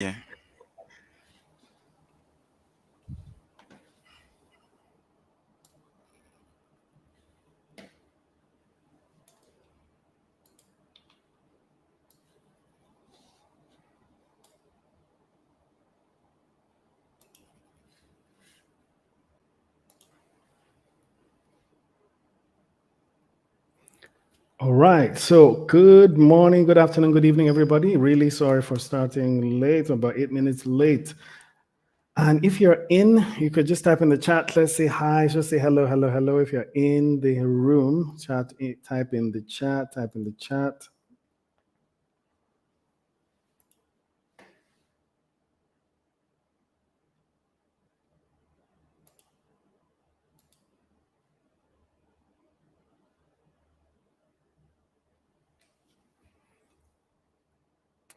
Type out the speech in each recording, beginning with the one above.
Yeah. All right. So good morning, good afternoon, good evening, everybody. Really sorry for starting late, about 8 minutes late. And if you're in, you could just type in the chat. Let's say hi. Just say hello, hello, hello. If you're in the room, type in the chat, type in the chat.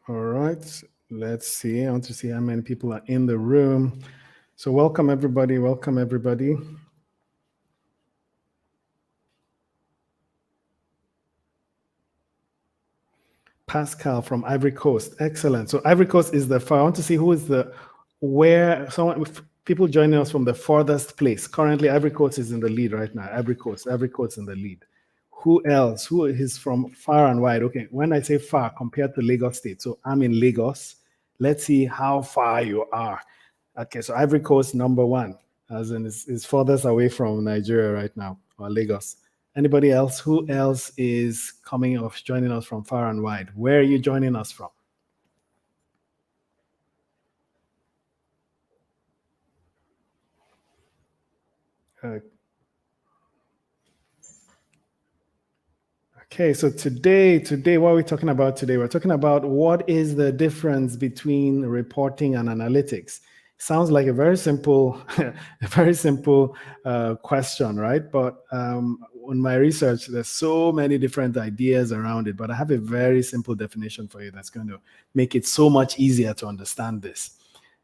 All right. Let's see. I want to see how many people are in the room. So welcome, everybody. Welcome, everybody. Pascal from Ivory Coast. Excellent. So Ivory Coast is I want to see who is people joining us from the farthest place. Currently, Ivory Coast is in the lead right now. Ivory Coast in the lead. Who else? Who is from far and wide? Okay, when I say far compared to Lagos State, so I'm in Lagos. Let's see how far you are. Okay, so Ivory Coast number one, as in is furthest away from Nigeria right now, or Lagos. Anybody else? Who else is joining us from far and wide? Where are you joining us from? Okay, so today, what are we talking about today? We're talking about what is the difference between reporting and analytics. Sounds like a very simple, question, right? But on my research, there's so many different ideas around it. But I have a very simple definition for you that's going to make it so much easier to understand this.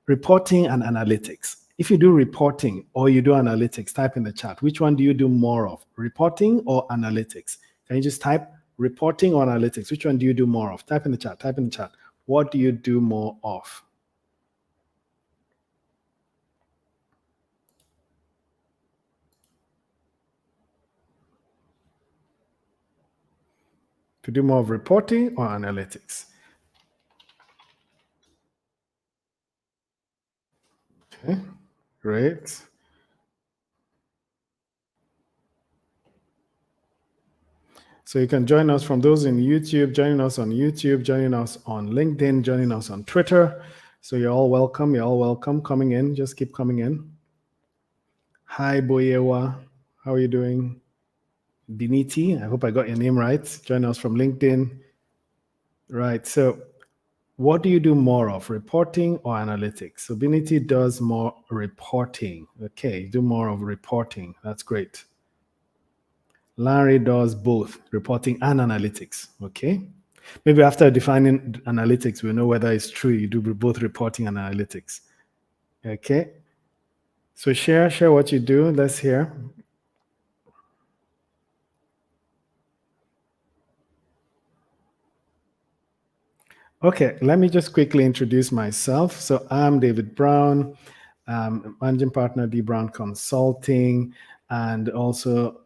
Reporting and analytics. If you do reporting or you do analytics, type in the chat. Which one do you do more of, reporting or analytics? Can you just type reporting or analytics? Which one do you do more of? Type in the chat. Type in the chat. What do you do more of? To do more of reporting or analytics? Okay, great. So you can join us from those in YouTube, joining us on YouTube, joining us on LinkedIn, joining us on Twitter. So you're all welcome. You're all welcome coming in. Just keep coming in. Hi, Boyewa. How are you doing? Biniti, I hope I got your name right. Join us from LinkedIn. Right. So what do you do more of, reporting or analytics? So Biniti does more reporting. Okay, do more of reporting. That's great. Larry does both reporting and analytics. Okay. Maybe after defining analytics, we'll know whether it's true you do both reporting and analytics. Okay. So share what you do. Let's hear. Okay, let me just quickly introduce myself. So I'm David Brown, managing partner D Brown Consulting, and also,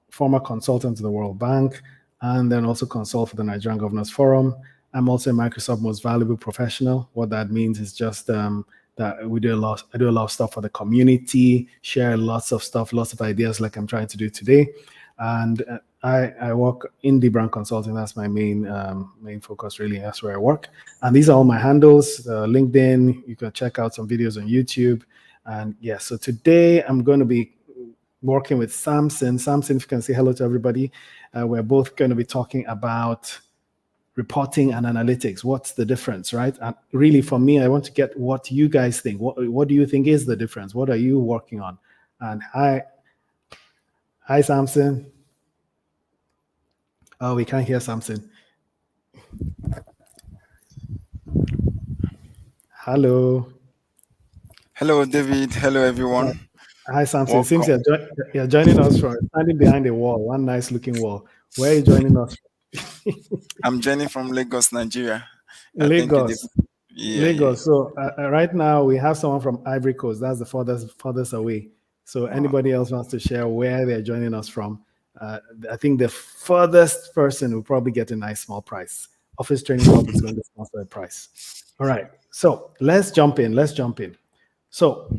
former consultant to the World Bank, and then also consult for the Nigerian Governors Forum. I'm also a Microsoft Most Valuable Professional. What that means is just that I do a lot of stuff for the community, share lots of stuff, lots of ideas like I'm trying to do today. And I work in D Brown Consulting. That's my main focus, really. That's where I work. And these are all my handles. LinkedIn, you can check out some videos on YouTube. And yeah, so today I'm going to be working with Samson. Samson, if you can say hello to everybody. We're both going to be talking about reporting and analytics. What's the difference, right? And really, for me, I want to get what you guys think. What do you think is the difference? What are you working on? And hi, Samson. Oh, we can't hear Samson. Hello. Hello, David. Hello, everyone. Hi, Samson. It seems Welcome. you're joining us from standing behind a wall, one nice looking wall. Where are you joining us from? I'm Jenny from Lagos, Nigeria. Thank you, Lagos. David. Yeah, yeah. Lagos. So right now we have someone from Ivory Coast. That's the furthest away. So Oh, anybody else wants to share where they're joining us from? Uh, I think the furthest person will probably get a nice small prize. Office Training Hub is going to sponsor a prize. All right. So let's jump in. Let's jump in. So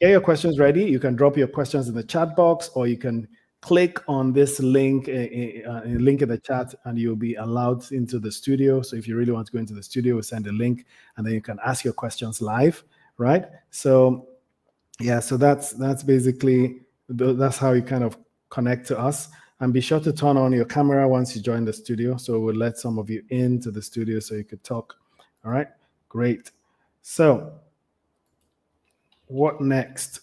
get your questions ready. You can drop your questions in the chat box, or you can click on this link, link in the chat, and you'll be allowed into the studio. So if you really want to go into the studio, we'll send a link, and then you can ask your questions live, right? So yeah, so that's basically that's how you kind of connect to us. And be sure to turn on your camera once you join the studio. So we'll let some of you into the studio so you could talk. All right, great. So what next?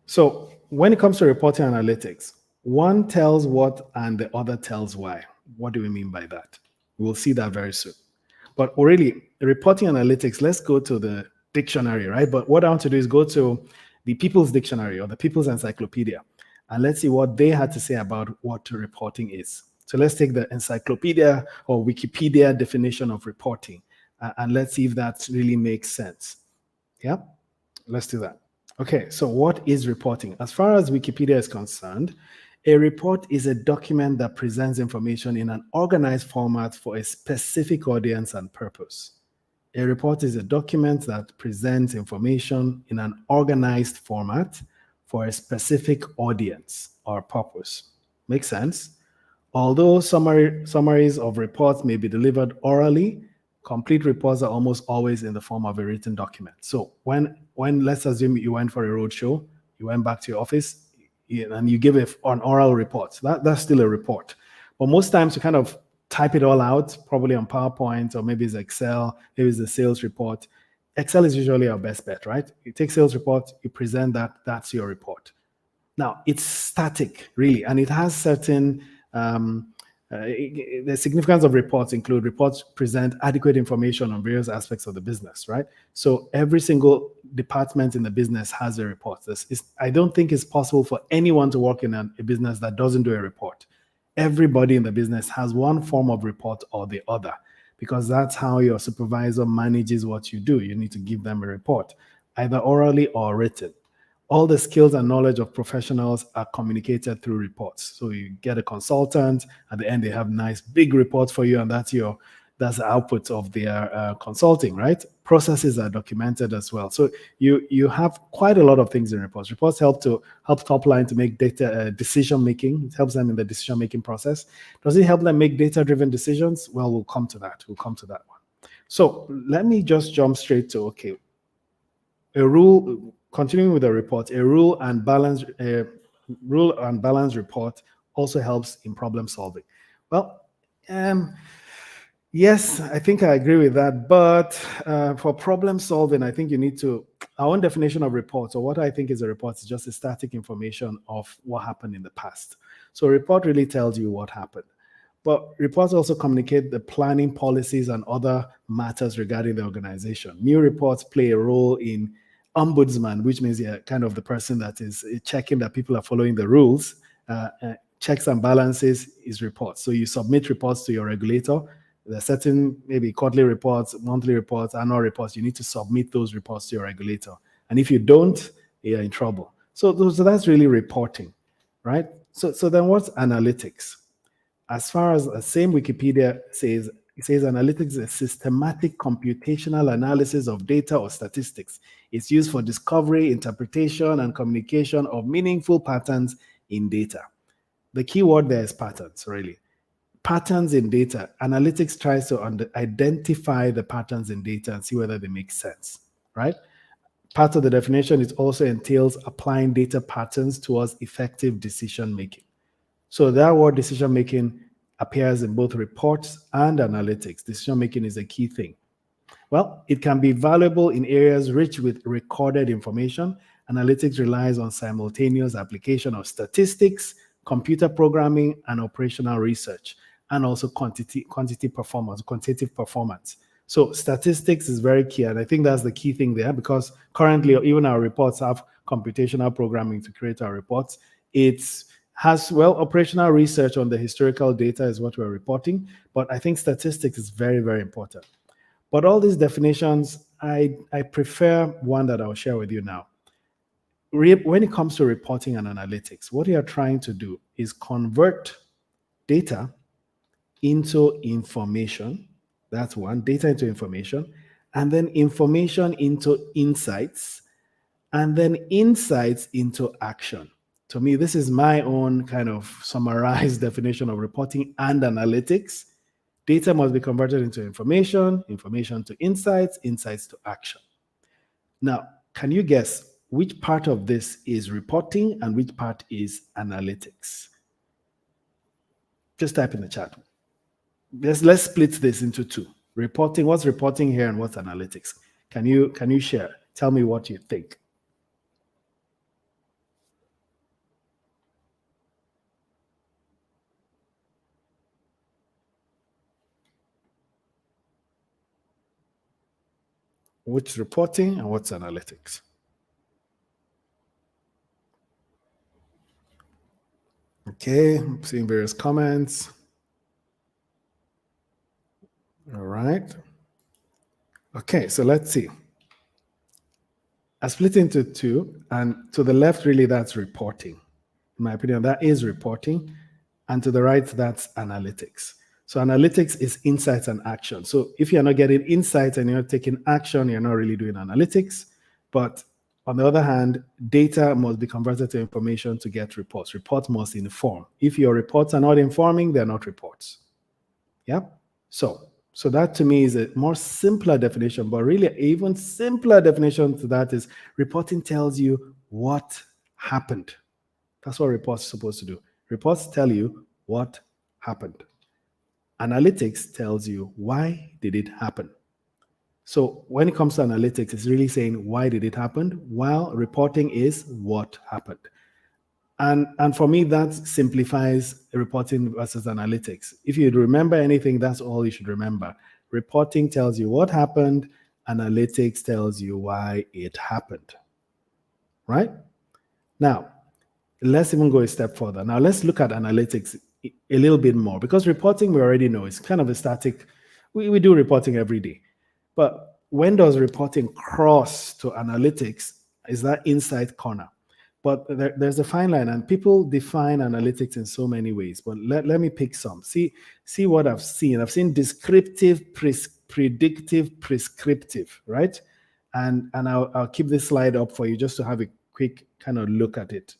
So when it comes to reporting analytics, one tells what and the other tells why. What do we mean by that? We'll see that very soon. But really, reporting analytics, let's go to the dictionary, right? But what I want to do is go to the People's Dictionary or the People's Encyclopedia, and let's see what they had to say about what reporting is. So let's take the encyclopedia or Wikipedia definition of reporting, and let's see if that really makes sense. Yeah, let's do that. Okay, so what is reporting? As far as Wikipedia is concerned, a report is a document that presents information in an organized format for a specific audience and purpose. A report is a document that presents information in an organized format for a specific audience or purpose. Makes sense? Although summaries of reports may be delivered orally, complete reports are almost always in the form of a written document. So when let's assume you went for a roadshow, you went back to your office, and you give an oral report. That's still a report. But most times you kind of type it all out, probably on PowerPoint, or maybe it's Excel, maybe it's a sales report. Excel is usually our best bet, right? You take sales report, you present that, that's your report. Now, it's static, really, and it has certain the significance of reports include reports present adequate information on various aspects of the business, right? So every single department in the business has a report. I don't think it's possible for anyone to work in a business that doesn't do a report. Everybody in the business has one form of report or the other, because that's how your supervisor manages what you do. You need to give them a report, either orally or written. All the skills and knowledge of professionals are communicated through reports. So you get a consultant, at the end they have nice big reports for you, and that's the output of their consulting, right? Processes are documented as well. So you have quite a lot of things in reports. Reports help top line to make data decision making. It helps them in the decision making process. Does it help them make data driven decisions? Well, we'll come to that. We'll come to that one. So let me just jump straight to a rule. Continuing with the report, a rule and balance report also helps in problem solving. Well, yes, I think I agree with that. But for problem solving, I think you need to, our own definition of reports, or what I think is a report, is just a static information of what happened in the past. So a report really tells you what happened. But reports also communicate the planning policies and other matters regarding the organization. New reports play a role in ombudsman, which means you're kind of the person that is checking that people are following the rules. Checks and balances is reports. So you submit reports to your regulator. There are certain maybe quarterly reports, monthly reports, annual reports. You need to submit those reports to your regulator. And if you don't, you're in trouble. So that's really reporting, right? So then what's analytics? As far as the same Wikipedia says, it says analytics is a systematic computational analysis of data or statistics. It's used for discovery, interpretation, and communication of meaningful patterns in data. The key word there is patterns, really. Patterns in data. Analytics tries to identify the patterns in data and see whether they make sense, right? Part of the definition, it also entails applying data patterns towards effective decision making. So that word decision making appears in both reports and analytics. Decision making is a key thing. Well, it can be valuable in areas rich with recorded information. Analytics relies on simultaneous application of statistics, computer programming, and operational research, and also quantitative performance. So statistics is very key, and I think that's the key thing there, because currently even our reports have computational programming to create our reports. It's has, well, operational research on the historical data is what we're reporting, but I think statistics is very, very important. But all these definitions, I prefer one that I'll share with you now. When it comes to reporting and analytics, what you're trying to do is convert data into information. That's one, data into information, and then information into insights, and then insights into action. To me, this is my own kind of summarized definition of reporting and analytics. Data must be converted into information, information to insights, insights to action. Now, can you guess which part of this is reporting and which part is analytics? Just type in the chat. Let's split this into two. Reporting, what's reporting here and what's analytics? Can you share? Tell me what you think. What's reporting and what's analytics? Okay, I'm seeing various comments. All right. Okay, so let's see. I split into two, and to the left, really, that's reporting. In my opinion, that is reporting. And to the right, that's analytics. So analytics is insights and action. So if you're not getting insights and you're not taking action, you're not really doing analytics. But on the other hand, data must be converted to information to get reports. Reports must inform. If your reports are not informing, they're not reports. Yeah? So that to me is a more simpler definition, but really even simpler definition to that is reporting tells you what happened. That's what reports are supposed to do. Reports tell you what happened. Analytics tells you why did it happen. So when it comes to analytics, it's really saying why did it happen, while reporting is what happened. And for me, that simplifies reporting versus analytics. If you remember anything, that's all you should remember. Reporting tells you what happened, analytics tells you why it happened. Right? Now, let's even go a step further. Now, let's look at analytics a little bit more, because reporting, we already know, is kind of a static. We do reporting every day. But when does reporting cross to analytics? Is that insight corner? But there's a fine line, and people define analytics in so many ways. But let me pick some. See what I've seen. I've seen descriptive, predictive, prescriptive, right? And I'll keep this slide up for you just to have a quick kind of look at it.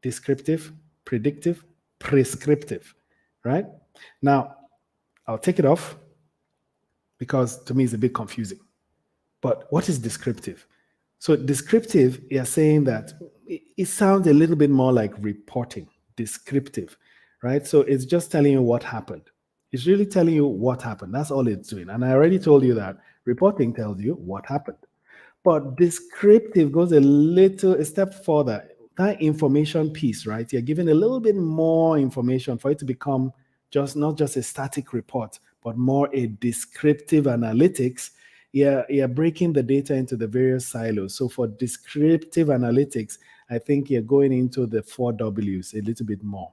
Descriptive, predictive, prescriptive, right? Now, I'll take it off because to me it's a bit confusing. But what is descriptive? So descriptive, you're saying that it sounds a little bit more like reporting, descriptive, right? So it's just telling you what happened. It's really telling you what happened. That's all it's doing. And I already told you that reporting tells you what happened. But descriptive goes a step further. That information piece, right? You're giving a little bit more information for it to become not just a static report, but more a descriptive analytics. You're breaking the data into the various silos. So for descriptive analytics, I think you're going into the 4 Ws a little bit more.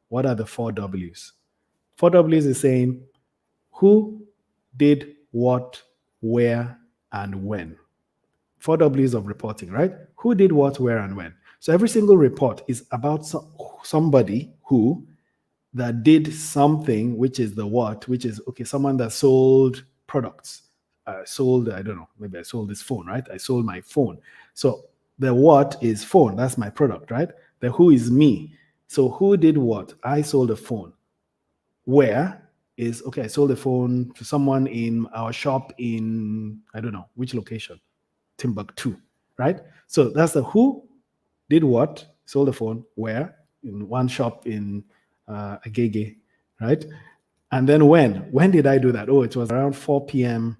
What are the 4 Ws? 4 Ws is saying who did what, where, and when. 4 Ws of reporting, right? Who did what, where, and when. So every single report is about somebody who that did something, which is the what, which is, okay, someone that sold products. I don't know, maybe I sold this phone, right? I sold my phone. So the what is phone, that's my product, right? The who is me. So who did what? I sold a phone. Where is, okay, I sold a phone to someone in our shop in, I don't know, which location? Timbuktu, right? So that's the who did what, sold the phone, where, in one shop in Agege, right? And then when did I do that? Oh, it was around 4 p.m.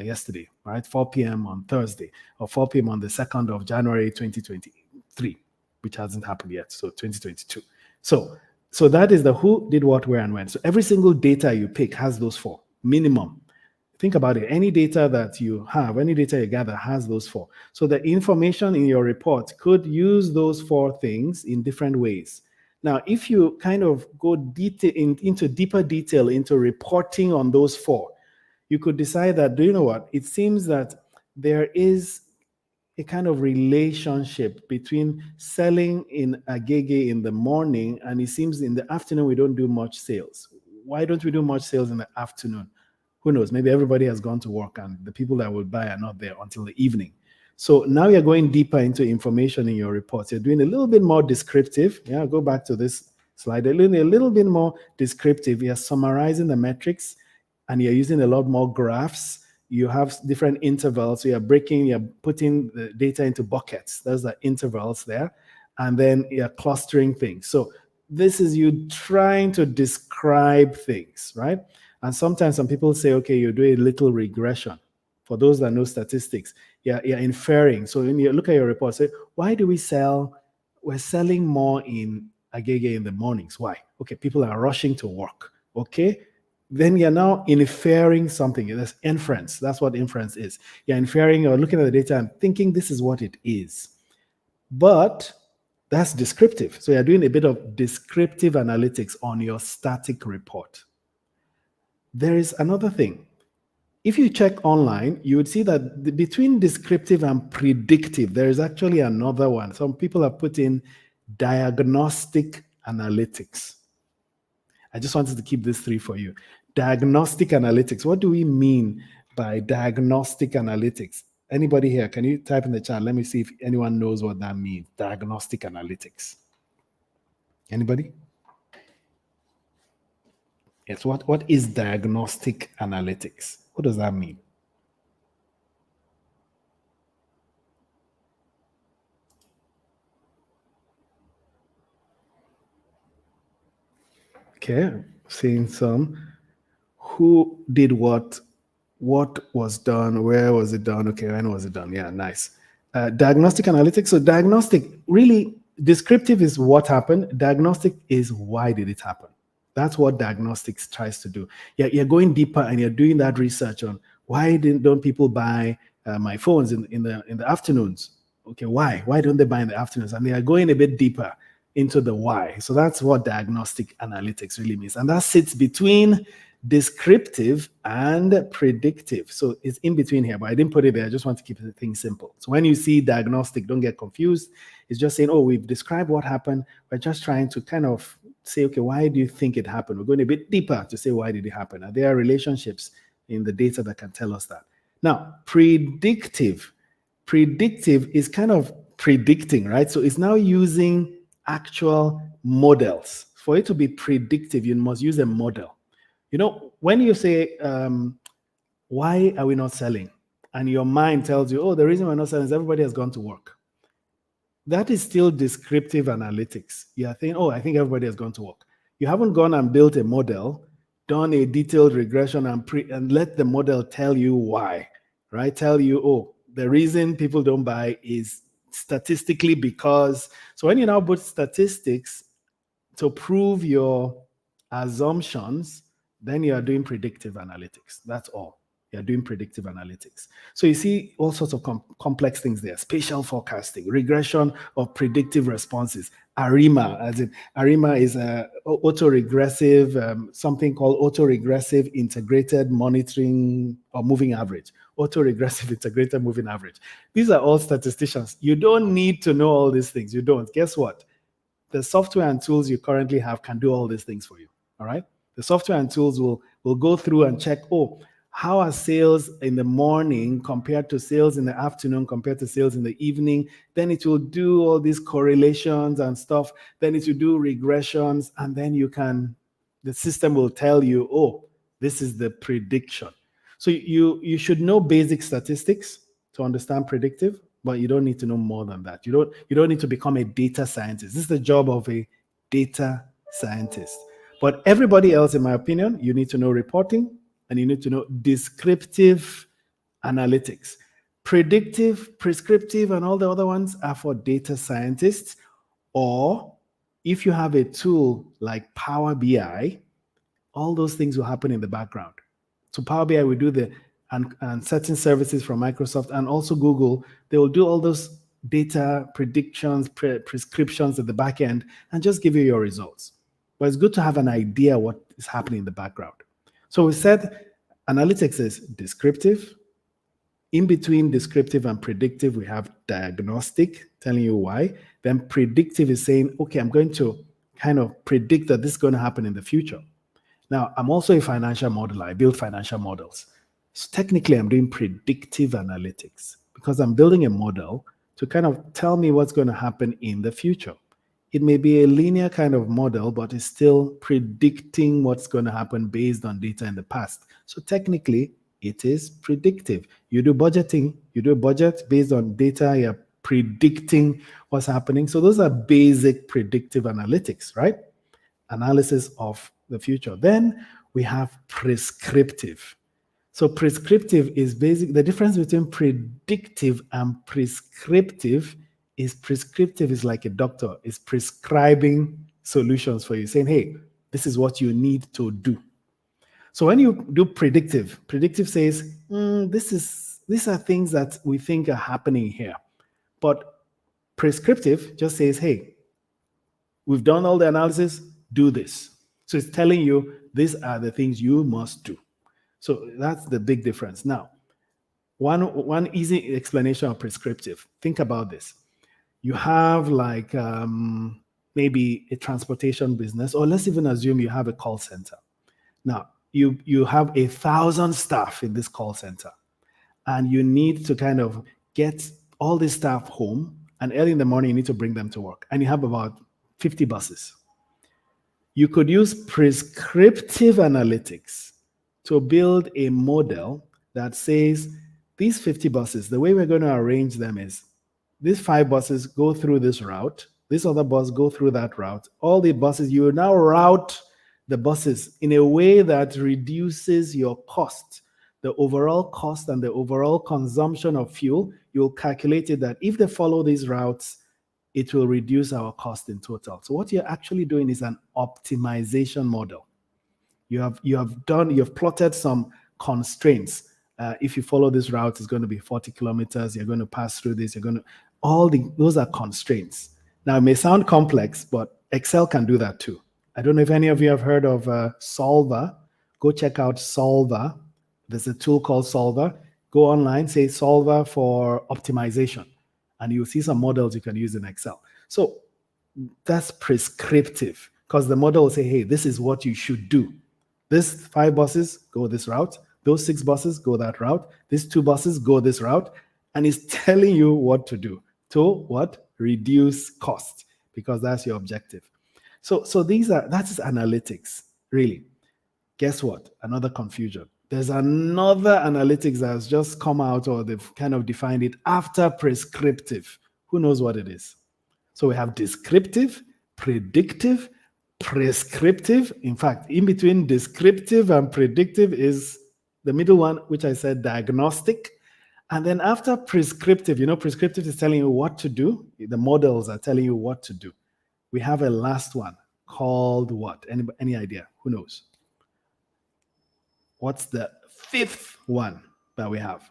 Yesterday, right? 4 p.m. on Thursday, or 4 p.m. on the 2nd of January 2023, which hasn't happened yet, so 2022. So that is the who did what, where, and when. So every single data you pick has those 4, minimum. Think about it. Any data that you have, any data you gather has those 4. So the information in your report could use those 4 things in different ways. Now, if you kind of go into deeper detail into reporting on those four, you could decide that, do you know what? It seems that there is a kind of relationship between selling in Agege in the morning, and it seems in the afternoon we don't do much sales. Why don't we do much sales in the afternoon? Who knows? Maybe everybody has gone to work and the people that will buy are not there until the evening. So now you're going deeper into information in your reports. You're doing a little bit more descriptive. Yeah, go back to this slide. A little bit more descriptive. You're summarizing the metrics and you're using a lot more graphs. You have different intervals. So you're putting the data into buckets. Those are intervals there. And then you're clustering things. So this is you trying to describe things, right? And sometimes some people say, okay, you do a little regression. For those that know statistics, you're inferring. So when you look at your report, say, why do we sell? We're selling more in Agege in the mornings. Why? Okay, people are rushing to work. Okay, then you're now inferring something. There's inference. That's what inference is. You're inferring or looking at the data and thinking this is what it is. But that's descriptive. So you're doing a bit of descriptive analytics on your static report. There is another thing. If you check online, you would see that between descriptive and predictive, there is actually another one. Some people have put in diagnostic analytics. I just wanted to keep these three for you. Diagnostic analytics. What do we mean by diagnostic analytics? Anybody here? Can you type in the chat? Let me see if anyone knows what that means. Diagnostic analytics. Anybody? Yes. What is diagnostic analytics? What does that mean? Okay, seeing some. Who did what? What was done? Where was it done? Okay, when was it done? Yeah, nice. Diagnostic analytics. So diagnostic, really, descriptive is what happened. Diagnostic is why did it happen. That's what diagnostics tries to do. You're going deeper and you're doing that research on why don't people buy my phones in the afternoons? Okay, why? Why don't they buy in the afternoons? And they are going a bit deeper into the why. So that's what diagnostic analytics really means. And that sits between descriptive and predictive. So it's in between here, but I didn't put it there. I just want to keep the thing simple. So when you see diagnostic, don't get confused. It's just saying, oh, we've described what happened. We're just trying to kind of say, okay, why do you think it happened? We're going a bit deeper to say, why did it happen? Are there relationships in the data that can tell us that? Now, predictive is kind of predicting, right? So it's now using actual models. For it to be predictive, you must use a model. You know, when you say, why are we not selling? And your mind tells you, oh, the reason we're not selling is everybody has gone to work. That is still descriptive analytics. You are thinking, oh, I think everybody has gone to work. You haven't gone and built a model, done a detailed regression and let the model tell you why, right? Tell you, oh, the reason people don't buy is statistically because. So when you now put statistics to prove your assumptions, then you are doing predictive analytics. That's all. You're doing predictive analytics. So you see all sorts of complex things there. Spatial forecasting, regression of predictive responses. ARIMA, as in ARIMA is a autoregressive, something called autoregressive integrated monitoring or moving average. Autoregressive integrated moving average. These are all statisticians. You don't need to know all these things. You don't. Guess what? The software and tools you currently have can do all these things for you. All right. The software and tools will go through and check, oh, how are sales in the morning compared to sales in the afternoon compared to sales in the evening? Then it will do all these correlations and stuff. Then it will do regressions. And then the system will tell you, oh, this is the prediction. So you should know basic statistics to understand predictive, but you don't need to know more than that. You don't need to become a data scientist. This is the job of a data scientist. But everybody else, in my opinion, you need to know reporting and you need to know descriptive analytics. Predictive, prescriptive, and all the other ones are for data scientists. Or if you have a tool like Power BI, all those things will happen in the background. So Power BI will do and certain services from Microsoft and also Google, they will do all those data predictions, prescriptions at the back end, and just give you your results. But it's good to have an idea what is happening in the background. So we said analytics is descriptive. In between descriptive and predictive, we have diagnostic, telling you why. Then predictive is saying, okay, I'm going to kind of predict that this is going to happen in the future. Now, I'm also a financial modeler. I build financial models. So technically, I'm doing predictive analytics because I'm building a model to kind of tell me what's going to happen in the future. It may be a linear kind of model, but it's still predicting what's going to happen based on data in the past. So technically, it is predictive. You do budgeting, you do a budget based on data, you're predicting what's happening. So those are basic predictive analytics, right? Analysis of the future. Then we have prescriptive. So prescriptive is basic. The difference between predictive and prescriptive is prescriptive is like a doctor is prescribing solutions for you, saying, hey, this is what you need to do. So when you do predictive, predictive says, these are things that we think are happening here. But prescriptive just says, hey, we've done all the analysis, do this. So it's telling you these are the things you must do. So that's the big difference. Now, one easy explanation of prescriptive. Think about this. You have like maybe a transportation business, or let's even assume you have a call center. Now, you have 1,000 staff in this call center, and you need to kind of get all these staff home, and early in the morning, you need to bring them to work, and you have about 50 buses. You could use prescriptive analytics to build a model that says these 50 buses, the way we're going to arrange them is these 5 buses go through this route, this other bus go through that route. All the buses, you now route the buses in a way that reduces your cost, the overall cost and the overall consumption of fuel. You'll calculate it that if they follow these routes, it will reduce our cost in total. So what you're actually doing is an optimization model. You've plotted some constraints. If you follow this route, it's going to be 40 kilometers. You're going to pass through this. Those are constraints. Now, it may sound complex, but Excel can do that too. I don't know if any of you have heard of Solver. Go check out Solver. There's a tool called Solver. Go online, say Solver for optimization, and you'll see some models you can use in Excel. So that's prescriptive because the model will say, hey, this is what you should do. These 5 buses go this route. Those 6 buses go that route. These 2 buses go this route. And it's telling you what to do to what? Reduce cost, because that's your objective. So that's analytics, really. Guess what? Another confusion. There's another analytics that has just come out, or they've kind of defined it after prescriptive. Who knows what it is? So we have descriptive, predictive, prescriptive. In fact, in between descriptive and predictive is the middle one, which I said diagnostic. And then after prescriptive, prescriptive is telling you what to do. The models are telling you what to do. We have a last one called what? Any idea? Who knows? What's the 5th one that we have?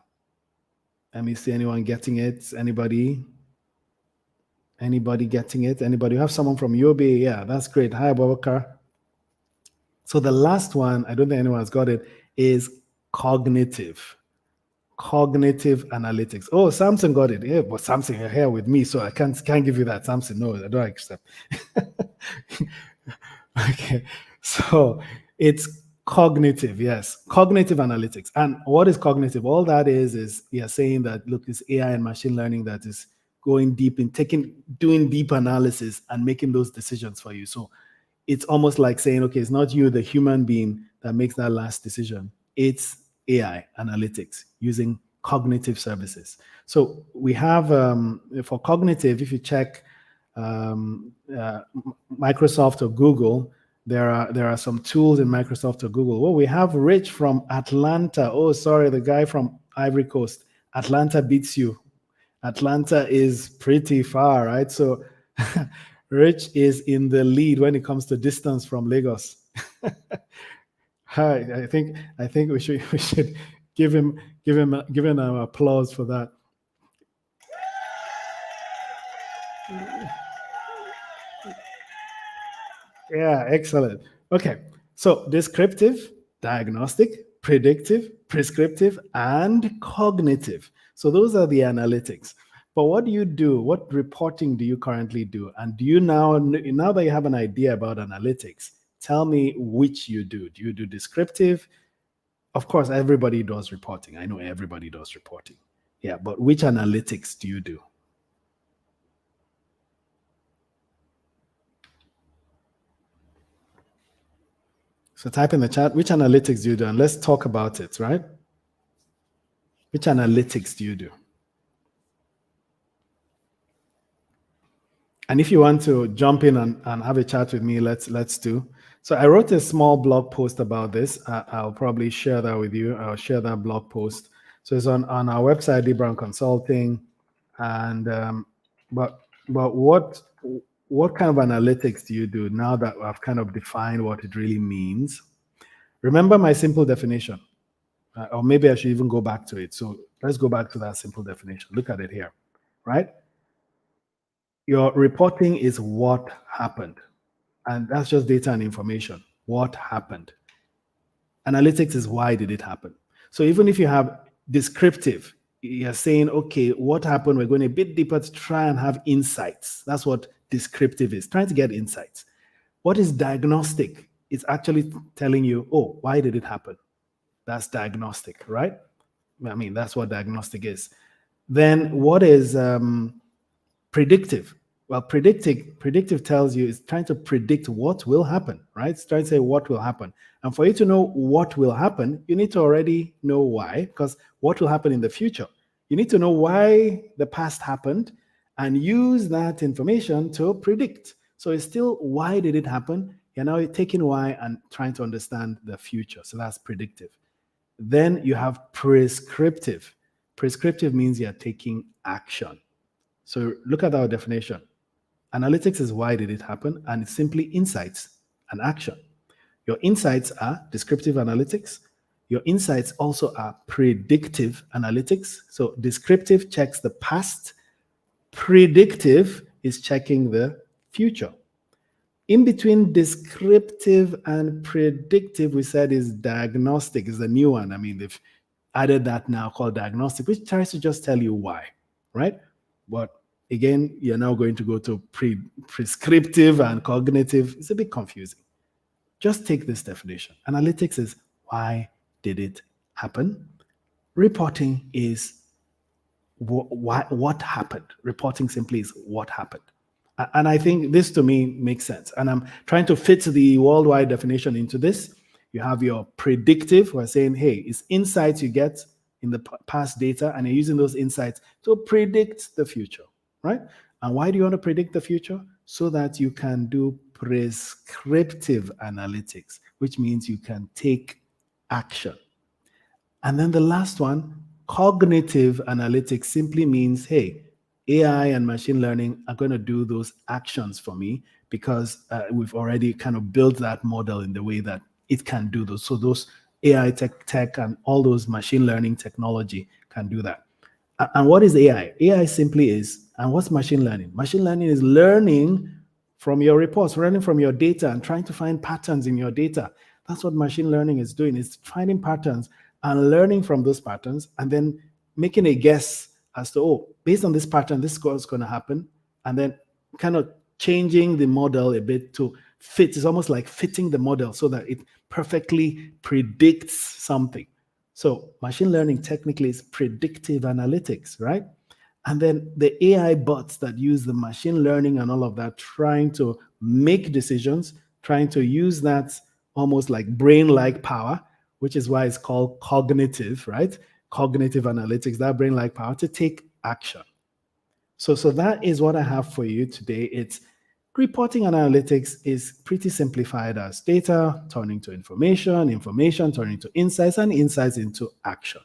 Let me see anyone getting it. Anybody getting it? Anybody? You have someone from UOB? Yeah, that's great. Hi, Babakar. So the last one, I don't think anyone has got it, is cognitive analytics. Oh, Samson got it. Yeah, but Samson, you're here with me, so I can't give you that. Samson, no, I don't accept. Okay, so it's cognitive, yes, cognitive analytics. And what is cognitive? All that is you're saying that, look, it's AI and machine learning that is going deep in doing deep analysis and making those decisions for you. So it's almost like saying, okay, it's not you, the human being, that makes that last decision. It's AI analytics using cognitive services. So we have, for cognitive, if you check Microsoft or Google, there are some tools in Microsoft or Google. Well, we have Rich from Atlanta. Oh, sorry, the guy from Ivory Coast. Atlanta beats you. Atlanta is pretty far, right? So Rich is in the lead when it comes to distance from Lagos. Hi, I think we should give him an applause for that. Yeah, excellent. Okay, so descriptive, diagnostic, predictive, prescriptive, and cognitive. So those are the analytics. But what do you do? What reporting do you currently do? And do you now that you have an idea about analytics, tell me which you do. Do you do descriptive? Of course, everybody does reporting. I know everybody does reporting. Yeah, but which analytics do you do? So type in the chat, which analytics do you do? And let's talk about it, right? Which analytics do you do? And if you want to jump in and have a chat with me, let's do. So I wrote a small blog post about this. I'll probably share that with you. I'll share that blog post. So it's on our website, Brown Consulting. And but what kind of analytics do you do now that I've kind of defined what it really means? Remember my simple definition, or maybe I should even go back to it. So let's go back to that simple definition. Look at it here, right? Your reporting is what happened, and that's just data and information. What happened? Analytics is why did it happen? So even if you have descriptive, you're saying, okay, what happened? We're going a bit deeper to try and have insights. That's what descriptive is, trying to get insights. What is diagnostic? It's actually telling you, oh, why did it happen? That's diagnostic, right? I mean, that's what diagnostic is. Then what is predictive? Well, predictive tells you it's trying to predict what will happen, right? It's trying to say what will happen. And for you to know what will happen, you need to already know why, because what will happen in the future. You need to know why the past happened and use that information to predict. So it's still why did it happen? You're now taking why and trying to understand the future. So that's predictive. Then you have prescriptive. Prescriptive means you're taking action. So look at our definition. Analytics is why did it happen, and it's simply insights and action. Your insights are descriptive analytics. Your insights also are predictive analytics. So descriptive checks the past, predictive is checking the future. In between descriptive and predictive, we said is diagnostic, is the new one. I mean, they've added that now called diagnostic, which tries to just tell you why, right? But again, you're now going to go to prescriptive and cognitive. It's a bit confusing. Just take this definition. Analytics is why did it happen? Reporting is what happened. Reporting simply is what happened. And I think this to me makes sense. And I'm trying to fit the worldwide definition into this. You have your predictive, we're saying, hey, it's insights you get in the past data, and you're using those insights to predict the future, right? And why do you want to predict the future? So that you can do prescriptive analytics, which means you can take action. And then the last one, cognitive analytics, simply means, hey, AI and machine learning are going to do those actions for me because we've already kind of built that model in the way that it can do those. So those AI tech and all those machine learning technology can do that. And what is AI? AI simply is, and what's machine learning? Machine learning is learning from your reports, learning from your data and trying to find patterns in your data. That's what machine learning is doing. It's finding patterns and learning from those patterns and then making a guess as to, oh, based on this pattern, this is what's going to happen. And then kind of changing the model a bit to fit. It's almost like fitting the model so that it perfectly predicts something. So machine learning technically is predictive analytics, right? And then the AI bots that use the machine learning and all of that, trying to make decisions, trying to use that almost like brain-like power, which is why it's called cognitive, right? Cognitive analytics, that brain-like power to take action. So that is what I have for you today. It's reporting and analytics is pretty simplified as data turning to information, information turning to insights, and insights into action.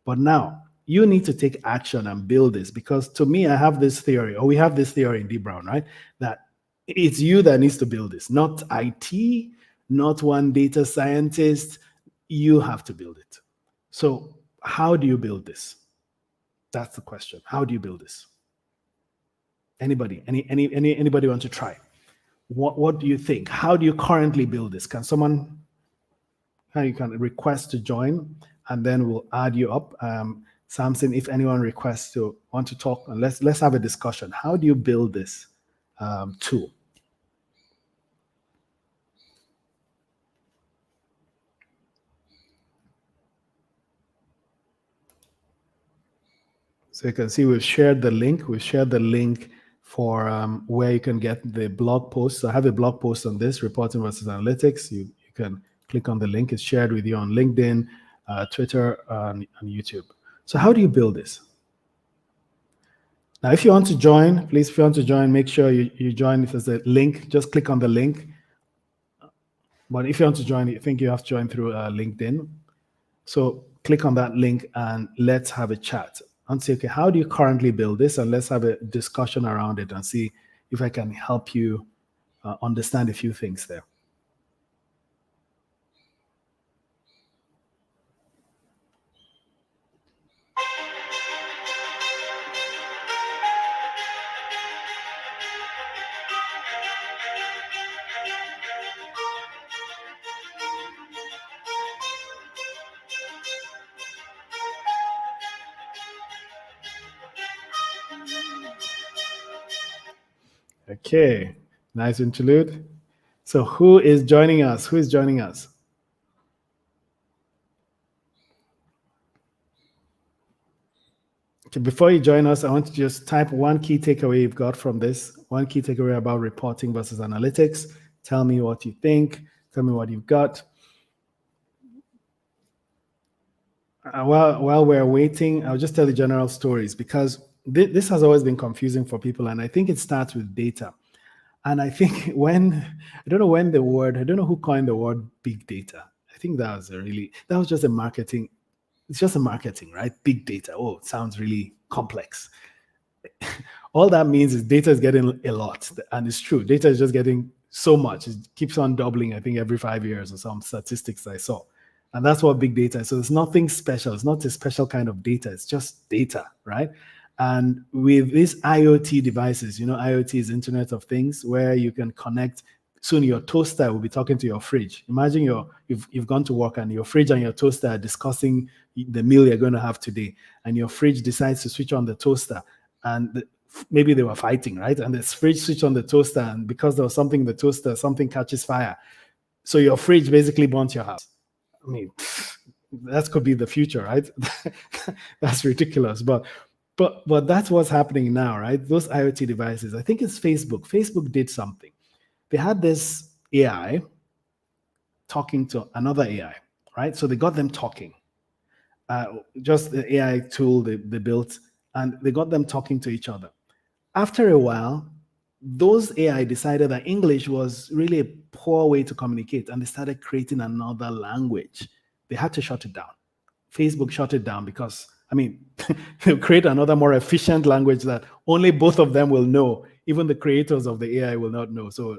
But now you need to take action and build this, because to me, I have this theory, or we have this theory in D Brown, right? That it's you that needs to build this, not IT, not one data scientist. You have to build it. So how do you build this? That's the question. How do you build this? Anybody want to try? What do you think? How do you currently build this? Can someone, how you can request to join, and then we'll add you up. Samson, if anyone requests to want to talk, and let's have a discussion. How do you build this tool? So you can see we've shared the link. We've shared the link for where you can get the blog post. So I have a blog post on this, reporting versus analytics. You can click on the link. It's shared with you on LinkedIn, Twitter, and YouTube. So how do you build this? Now, if you want to join, please, if you want to join, make sure you join. If there's a link, just click on the link. But if you want to join, I think you have to join through LinkedIn. So click on that link and let's have a chat and say, okay, how do you currently build this? And let's have a discussion around it and see if I can help you understand a few things there. Okay, nice interlude. So who is joining us? Who is joining us? Okay, before you join us, I want to just type one key takeaway you've got from this, one key takeaway about reporting versus analytics. Tell me what you think. Tell me what you've got. While we're waiting, I'll just tell you general stories because this has always been confusing for people. And I think it starts with data. And I think I don't know who coined the word big data. I think that was just a marketing. It's just a marketing, right? Big data. Oh, it sounds really complex. All that means is data is getting a lot. And it's true. Data is just getting so much. It keeps on doubling, I think, every 5 years or some statistics I saw. And that's what big data is. So it's nothing special. It's not a special kind of data. It's just data, right? And with these IoT devices, IoT is Internet of Things, where you can connect. Soon your toaster will be talking to your fridge. Imagine you've gone to work and your fridge and your toaster are discussing the meal you're going to have today. And your fridge decides to switch on the toaster. And maybe they were fighting, right? And the fridge switched on the toaster. And because there was something in the toaster, something catches fire. So your fridge basically burns your house. I mean, that could be the future, right? That's ridiculous. But that's what's happening now, right? Those IoT devices, I think it's Facebook. Facebook did something. They had this AI talking to another AI, right? So they got them talking. Just the AI tool they built, and they got them talking to each other. After a while, those AI decided that English was really a poor way to communicate, and they started creating another language. They had to shut it down. Facebook shut it down because, they'll create another more efficient language that only both of them will know. Even the creators of the AI will not know. So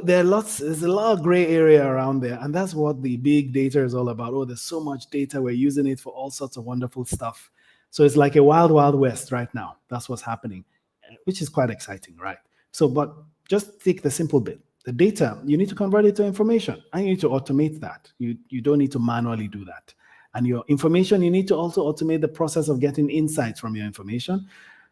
there's a lot of gray area around there. And that's what the big data is all about. Oh, there's so much data. We're using it for all sorts of wonderful stuff. So it's like a wild, wild west right now. That's what's happening, which is quite exciting, right? So, but just take the simple bit. The data, you need to convert it to information. And you need to automate that. You don't need to manually do that. And your information, you need to also automate the process of getting insights from your information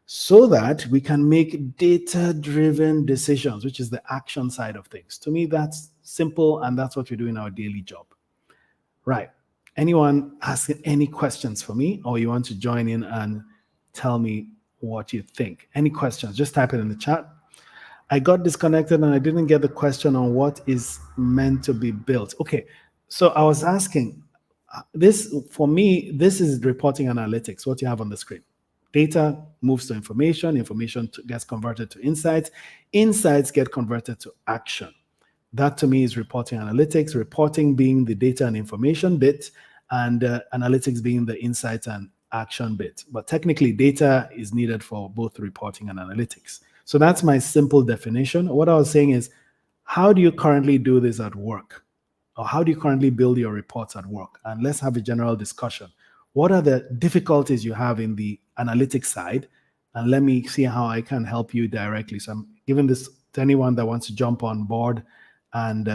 so that we can make data-driven decisions, which is the action side of things. To me, that's simple, and that's what we do in our daily job. Right. Anyone asking any questions for me, or you want to join in and tell me what you think? Any questions? Just type it in the chat. I got disconnected and I didn't get the question on what is meant to be built. Okay, so I was asking, this, for me, this is reporting analytics, what you have on the screen. Data moves to information, information gets converted to insights, insights get converted to action. That to me is reporting analytics, reporting being the data and information bit, and analytics being the insight and action bit. But technically, data is needed for both reporting and analytics. So that's my simple definition. What I was saying is, how do you currently do this at work? Or how do you currently build your reports at work? And let's have a general discussion. What are the difficulties you have in the analytics side? and let me see how I can help you directly. So I'm giving this to anyone that wants to jump on board and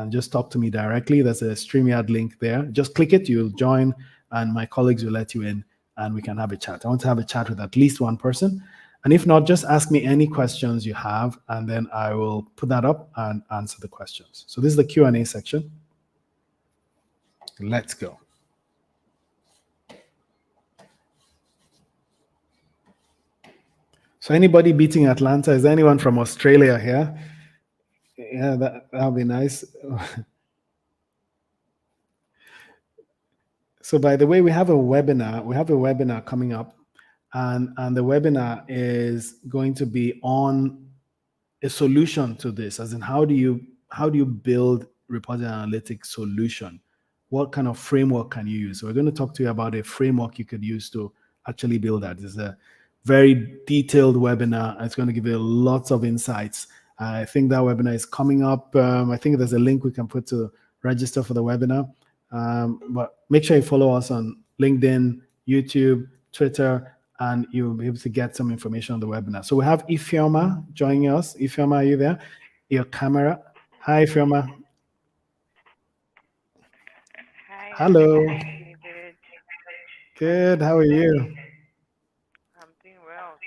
just talk to me directly. There's a StreamYard link there. Just click it, you'll join, and my colleagues will let you in, and we can have a chat. I want to have a chat with at least one person. And if not, just ask me any questions you have, and then I will put that up and answer the questions. So this is the Q&A section. Let's go. So anybody beating Atlanta? Is there anyone from Australia here? Yeah, that'll be nice. So by the way, we have a webinar. We have a webinar coming up, and the webinar is going to be on a solution to this, as in how do you build reporting analytics solution? What kind of framework can you use? So we're going to talk to you about a framework you could use to actually build that. It's a very detailed webinar, and it's going to give you lots of insights. I think that webinar is coming up. I think there's a link we can put to register for the webinar. But make sure you follow us on LinkedIn, YouTube, Twitter, and you'll be able to get some information on the webinar. So we have Ifeoma joining us. Ifeoma, are you there? Your camera. Hi, Ifeoma. Hi, Hello. David. Good. How are you? I'm doing well.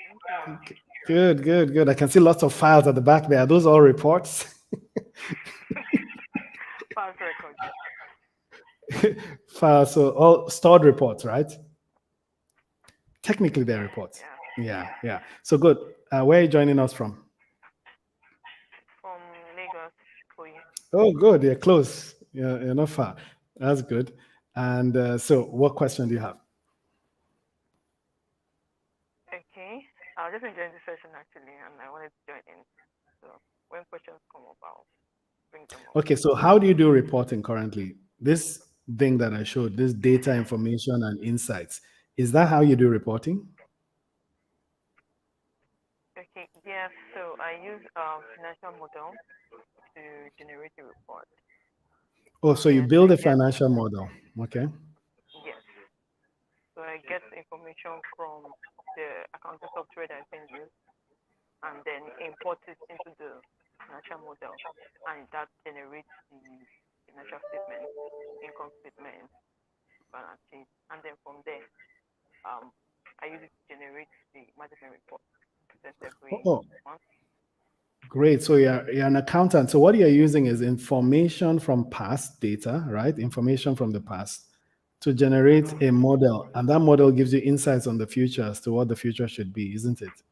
Thank you. Good. I can see lots of files at the back there. Are those all reports? Past record. Files, so all stored reports, right? Technically, they're reports. Yeah. So good. Where are you joining us from? From Lagos, Koyi. Oh, good. You're close. You're not far. That's good. And so, what question do you have? Okay. I was just enjoying the session actually, and I wanted to join in. So when questions come up, I'll bring them up. Okay, so how do you do reporting currently? This thing that I showed, this data, information, and insights, is that how you do reporting? Okay. Yeah. So I use financial model to generate a report. Oh, so you Then build I a get financial model. Okay. yes. So I get information from the accounting software that I can use, and then import it into the financial model, and that generates the financial statement, income statement, balance sheet, and then from there, I use it to generate the management report that's every Oh, month. great. So you're an accountant. So what you're using is information from past data, right? Information from the past to generate a model. And that model gives you insights on the future as to what the future should be, isn't it?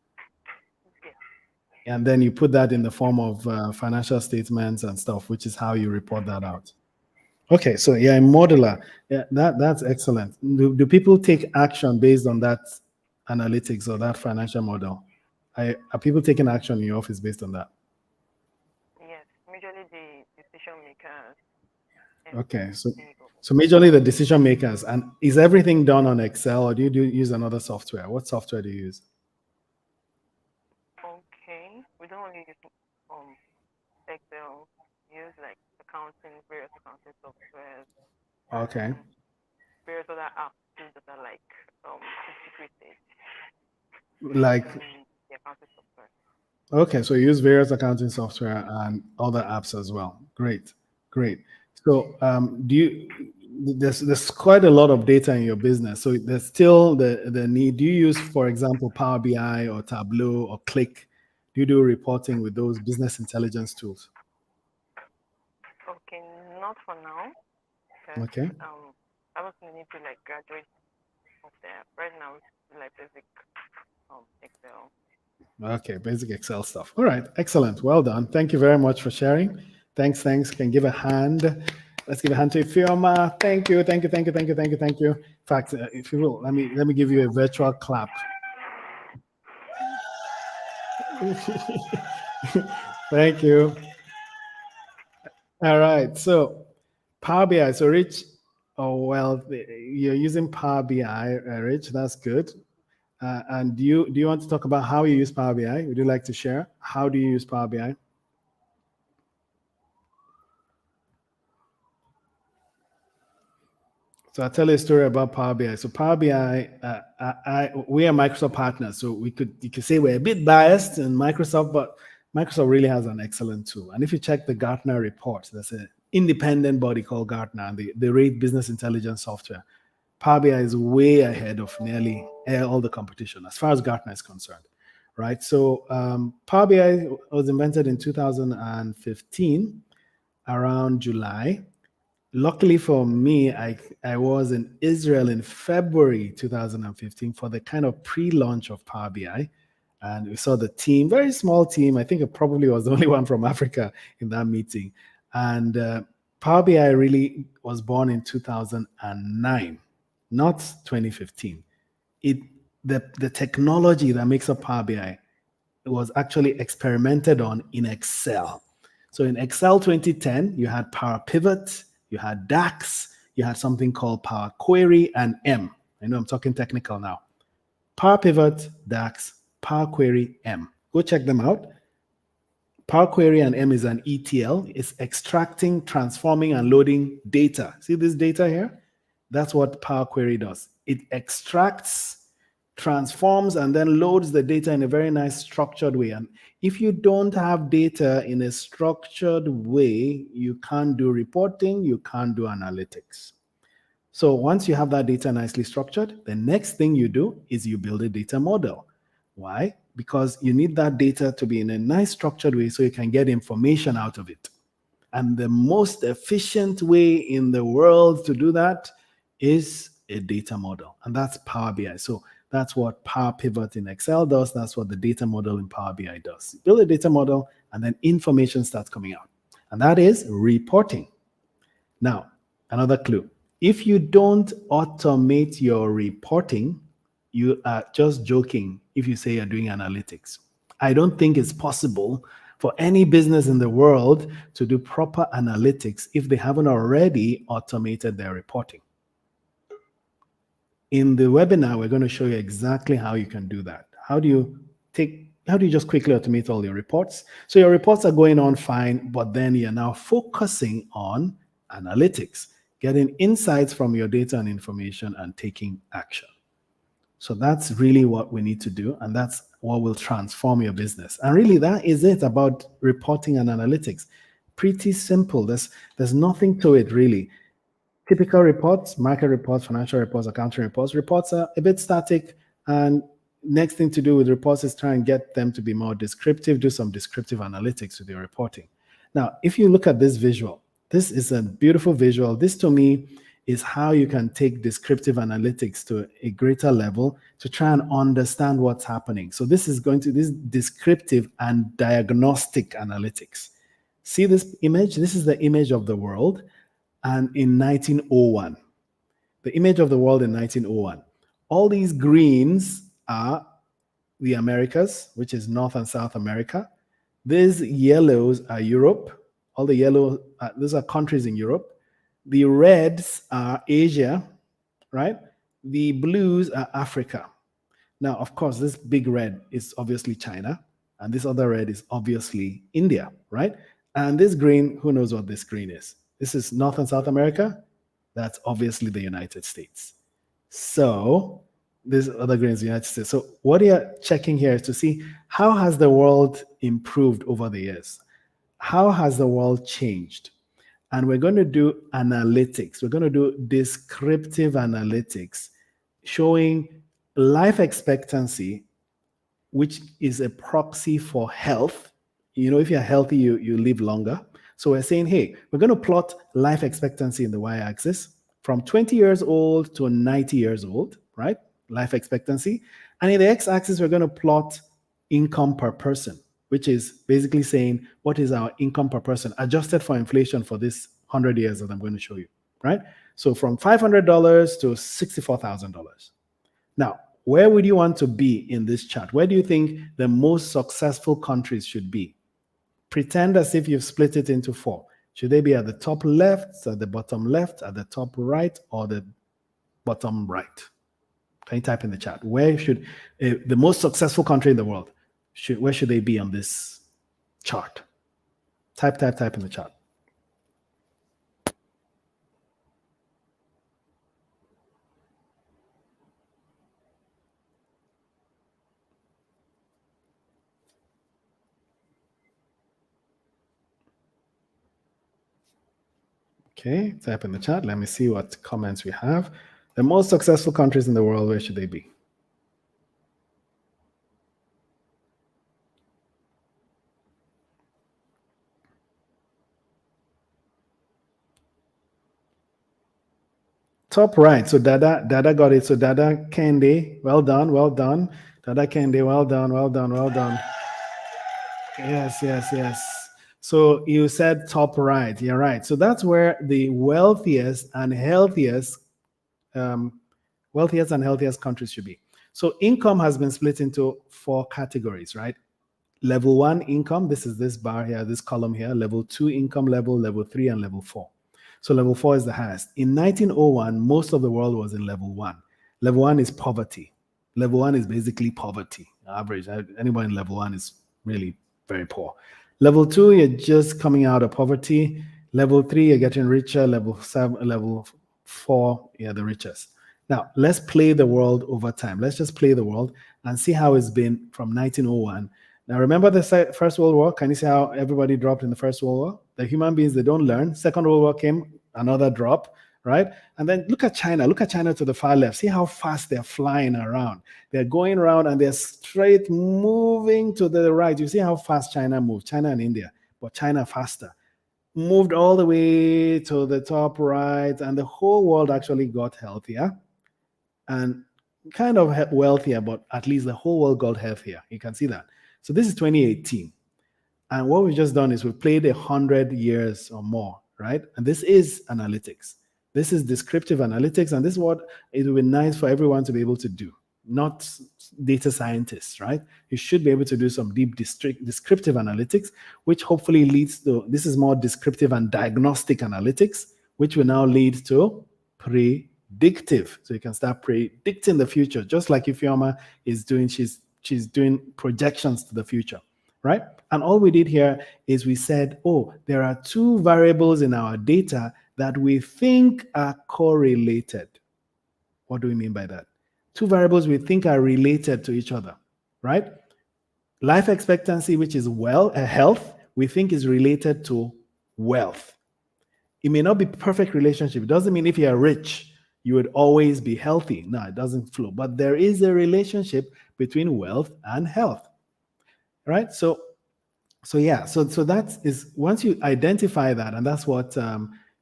Yeah. And then you put that in the form of financial statements and stuff, which is how you report that out. Okay, so yeah, a modeler. Yeah, that's excellent. Do people take action based on that analytics or that financial model? Are people taking action in your office based on that? Yes. Majorly the decision makers and Okay, so CEO. so majorly the decision makers. And is everything done on Excel, or do you use another software? What software do you use? Okay. We don't only use Excel. We use like various accounting software, Okay, various other apps too that are like integrated like in the accounting software. okay, so you use various accounting software and other apps as well. Great. So do you? There's quite a lot of data in your business, so there's still the need. Do you use, for example, Power BI or Tableau or Click? Do you do reporting with those business intelligence tools? Okay, not for now, because Okay. I was going to need to like graduate of that. Right now, it's like basic Excel. Okay, basic Excel stuff. All right, excellent. Well done. Thank you very much for sharing. Thanks. Can give a hand. Let's give a hand to Fioma. Thank you. In fact, if you will, let me give you a virtual clap. Thank you. All right. So Power BI. So Rich, oh well, you're using Power BI, Rich. That's good. And do you want to talk about how you use Power BI? Would you like to share? How do you use Power BI? So I'll tell you a story about Power BI. So Power BI, we are Microsoft partners, so you could say we're a bit biased in Microsoft, but Microsoft really has an excellent tool. And if you check the Gartner report, there's an independent body called Gartner, and they rate business intelligence software. Power BI is way ahead of nearly all the competition as far as Gartner is concerned, right? So Power BI was invented in 2015, around July. Luckily for me, I was in Israel in February 2015 for the kind of pre-launch of Power BI. And we saw the team, very small team. I think it probably was the only one from Africa in that meeting. And Power BI really was born in 2009, not 2015. The technology that makes up Power BI was actually experimented on in Excel. So in Excel 2010, you had Power Pivot, you had DAX, you had something called Power Query and M. I know I'm talking technical now. Power Pivot, DAX, Power Query, M. Go check them out. Power Query and M is an ETL. It's extracting, transforming, and loading data. See this data here? That's what Power Query does. It extracts, transforms, and then loads the data in a very nice structured way. And if you don't have data in a structured way, you can't do reporting, you can't do analytics. So once you have that data nicely structured, the next thing you do is you build a data model. Why? Because you need that data to be in a nice structured way so you can get information out of it. And the most efficient way in the world to do that is a data model, and that's Power BI. So that's what Power Pivot in Excel does. That's what the data model in Power BI does. You build a data model, and then information starts coming out, and that is reporting. Now, another clue. If you don't automate your reporting, you are just joking if you say you're doing analytics. I don't think it's possible for any business in the world to do proper analytics if they haven't already automated their reporting. In the webinar, we're going to show you exactly how you can do that. How do you just quickly automate all your reports? So your reports are going on fine, but then you're now focusing on analytics, getting insights from your data and information and taking action. So that's really what we need to do, and that's what will transform your business. And really, that is it about reporting and analytics. Pretty simple. There's nothing to it, really. Typical reports, market reports, financial reports, accounting reports. Reports are a bit static, and next thing to do with reports is try and get them to be more descriptive, do some descriptive analytics with your reporting. Now, if you look at this visual, this is a beautiful visual. This, to me, is how you can take descriptive analytics to a greater level to try and understand what's happening. So this is this descriptive and diagnostic analytics. See this image? This is the image of the world. And in 1901, the image of the world in 1901, all these greens are the Americas, which is North and South America. These yellows are Europe. All the yellow, those are countries in Europe. The reds are Asia, right? The blues are Africa. Now, of course, this big red is obviously China, and this other red is obviously India, right? And this green, who knows what this green is? This is North and South America. That's obviously the United States. So this other green is the United States. So what you're checking here is to see how has the world improved over the years? How has the world changed? And we're going to do analytics. We're going to do descriptive analytics, showing life expectancy, which is a proxy for health. You know, if you're healthy, you live longer. So we're saying, hey, we're going to plot life expectancy in the y-axis from 20 years old to 90 years old, right? Life expectancy. And in the x-axis, we're going to plot income per person, which is basically saying what is our income per person adjusted for inflation for this 100 years that I'm going to show you, right? So from $500 to $64,000. Now, where would you want to be in this chart? Where do you think the most successful countries should be? Pretend as if you've split it into 4. Should they be at the top left, at the bottom left, at the top right, or the bottom right? Can you type in the chat? Where should the most successful country in the world, where should they be on this chart? Type in the chat. Okay, type in the chat. Let me see what comments we have. The most successful countries in the world, where should they be? Top right. So Dada got it. So Dada Kende, well done, well done. Dada Kende, well done, well done, well done. Yes. So you said top right. You're right. So that's where the wealthiest and healthiest countries should be. So income has been split into 4 categories, right? Level 1 income, this is this bar here, this column here. Level 2 income level, level 3, and level 4. So level 4 is the highest. In 1901, most of the world was in level 1. Level 1 is poverty. Level 1 is basically poverty. Average. Anyone in level 1 is really very poor. Level 2, you're just coming out of poverty. Level 3, you're getting richer. Level 4, you're the richest. Now, let's play the world over time. Let's just play the world and see how it's been from 1901. Now, remember the First World War? Can you see how everybody dropped in the First World War? The human beings, they don't learn. Second World War came, another drop, right? And then look at China. Look at China to the far left. See how fast they're flying around. They're going around and they're straight moving to the right. You see how fast China moves, China and India, but China faster. Moved all the way to the top right, and the whole world actually got healthier and kind of wealthier, but at least the whole world got healthier. You can see that. So this is 2018. And what we've just done is we've played 100 years or more, right? And this is analytics. This is descriptive analytics. And this is what it would be nice for everyone to be able to do, not data scientists, right? You should be able to do some deep descriptive analytics, which hopefully leads to, this is more descriptive and diagnostic analytics, which will now lead to predictive. So you can start predicting the future, just like Ifeoma is doing, she's doing projections to the future, right? And all we did here is we said, oh, there are 2 variables in our data that we think are correlated. What do we mean by that? 2 variables we think are related to each other, right? Life expectancy, which is health, we think is related to wealth. It may not be perfect relationship. It doesn't mean if you're rich, you would always be healthy. No, it doesn't flow. But there is a relationship between wealth and health, right? So that is, once you identify that, and that's what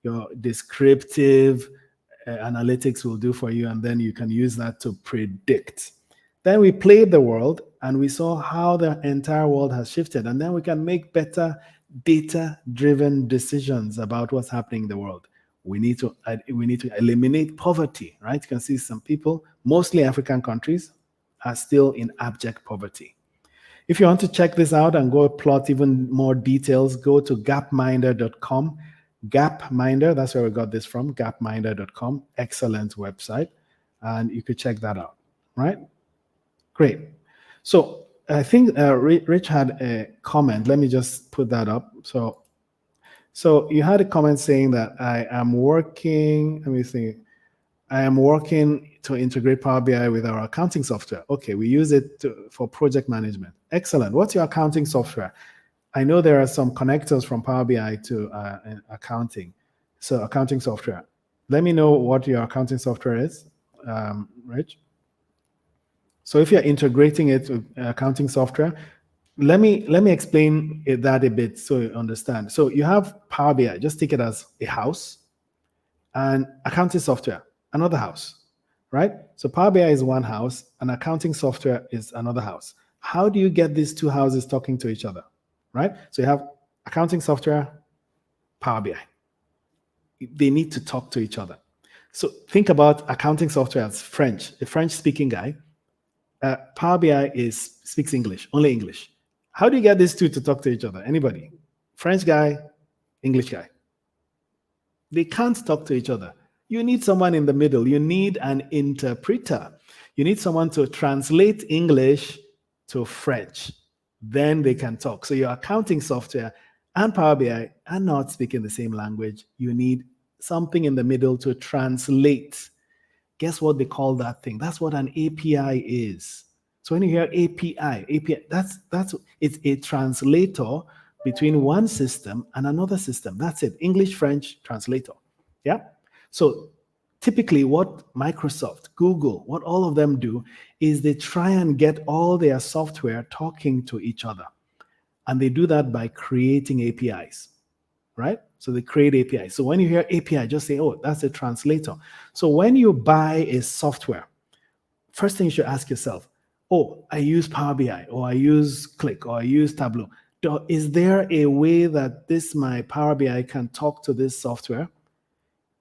your descriptive analytics will do for you, and then you can use that to predict. Then we played the world, and we saw how the entire world has shifted, and then we can make better data-driven decisions about what's happening in the world. We need to eliminate poverty, right? You can see some people, mostly African countries, are still in abject poverty. If you want to check this out and go plot even more details, go to gapminder.com. Gapminder, that's where we got this from, gapminder.com. Excellent website. And you could check that out, right? Great. So I think Rich had a comment. Let me just put that up. So you had a comment saying that I am working to integrate Power BI with our accounting software. Okay, we use it for project management. Excellent. What's your accounting software? I know there are some connectors from Power BI to accounting. So accounting software. Let me know what your accounting software is, Rich. So if you're integrating it with accounting software, let me explain that a bit so you understand. So you have Power BI, just take it as a house, and accounting software, another house, right? So Power BI is one house, and accounting software is another house. How do you get these 2 houses talking to each other, right? So you have accounting software, Power BI. They need to talk to each other. So think about accounting software as French, a French-speaking guy. Power BI speaks English, only English. How do you get these 2 to talk to each other? Anybody? French guy, English guy. They can't talk to each other. You need someone in the middle. You need an interpreter. You need someone to translate English to French. Then they can talk. So your accounting software and Power BI are not speaking the same language. You need something in the middle to translate. Guess what they call that thing? That's what an API is. So when you hear API, it's a translator between one system and another system. That's it. English, French translator. Yeah. So typically what Microsoft, Google, what all of them do is they try and get all their software talking to each other. And they do that by creating APIs, right? So they create APIs. So when you hear API, just say, oh, that's a translator. So when you buy a software, first thing you should ask yourself, oh, I use Power BI, or I use Click, or I use Tableau. Is there a way that my Power BI can talk to this software?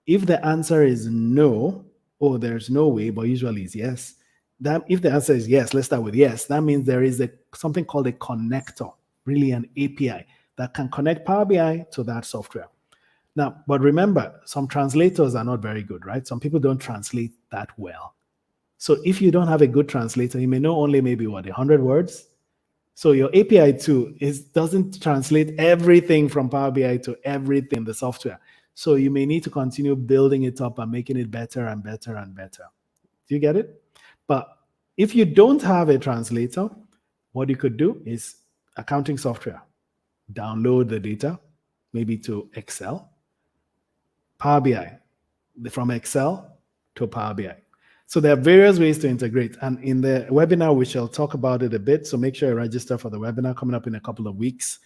If the answer is no, or there's no way, but usually it's yes. That if the answer is yes, let's start with yes. That means there is something called a connector, really an API that can connect Power BI to that software. Now, but remember, some translators are not very good, right? Some people don't translate that well. So if you don't have a good translator, you may know only maybe 100 words. So your API too doesn't translate everything from Power BI to everything in the software. So you may need to continue building it up and making it better and better and better. Do you get it? But if you don't have a translator, what you could do is accounting software. Download the data, maybe to Excel, Power BI, from Excel to Power BI. So there are various ways to integrate. And in the webinar, we shall talk about it a bit. So make sure you register for the webinar coming up in a couple of weeks.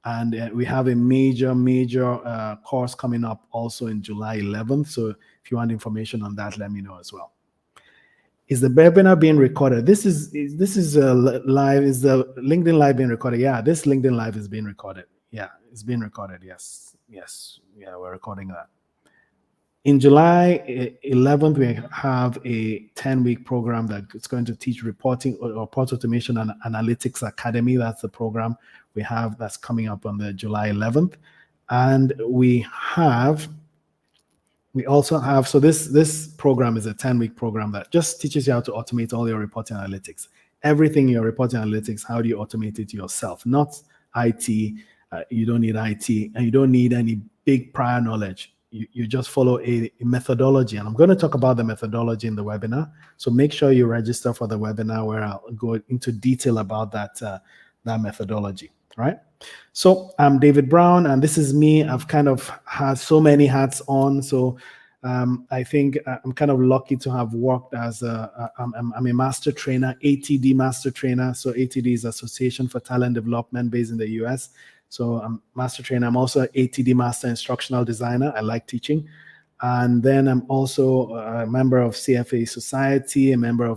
And we have a major course coming up also in July 11th. So if you want information on that, let me know as well. Is the webinar being recorded? This is live. Is the LinkedIn Live being recorded? Yeah, this LinkedIn Live is being recorded. Yeah, it's being recorded. Yes. Yeah, we're recording that. In July 11th, we have a 10-week program that's going to teach reporting or report automation and analytics academy. That's the program we have that's coming up on the July 11th. And we also have, so this program is a 10-week program that just teaches you how to automate all your reporting analytics. Everything in your reporting analytics, how do you automate it yourself? Not IT. You don't need IT, and you don't need any big prior knowledge. You just follow a methodology. And I'm going to talk about the methodology in the webinar. So make sure you register for the webinar where I'll go into detail about that methodology, right? So I'm David Brown, and this is me. I've kind of had so many hats on. So I think I'm kind of lucky to have worked as I'm a master trainer, ATD master trainer. So ATD is Association for Talent Development based in the US. So I'm master trainer. I'm also an ATD master instructional designer. I like teaching. And then I'm also a member of CFA Society, I'm a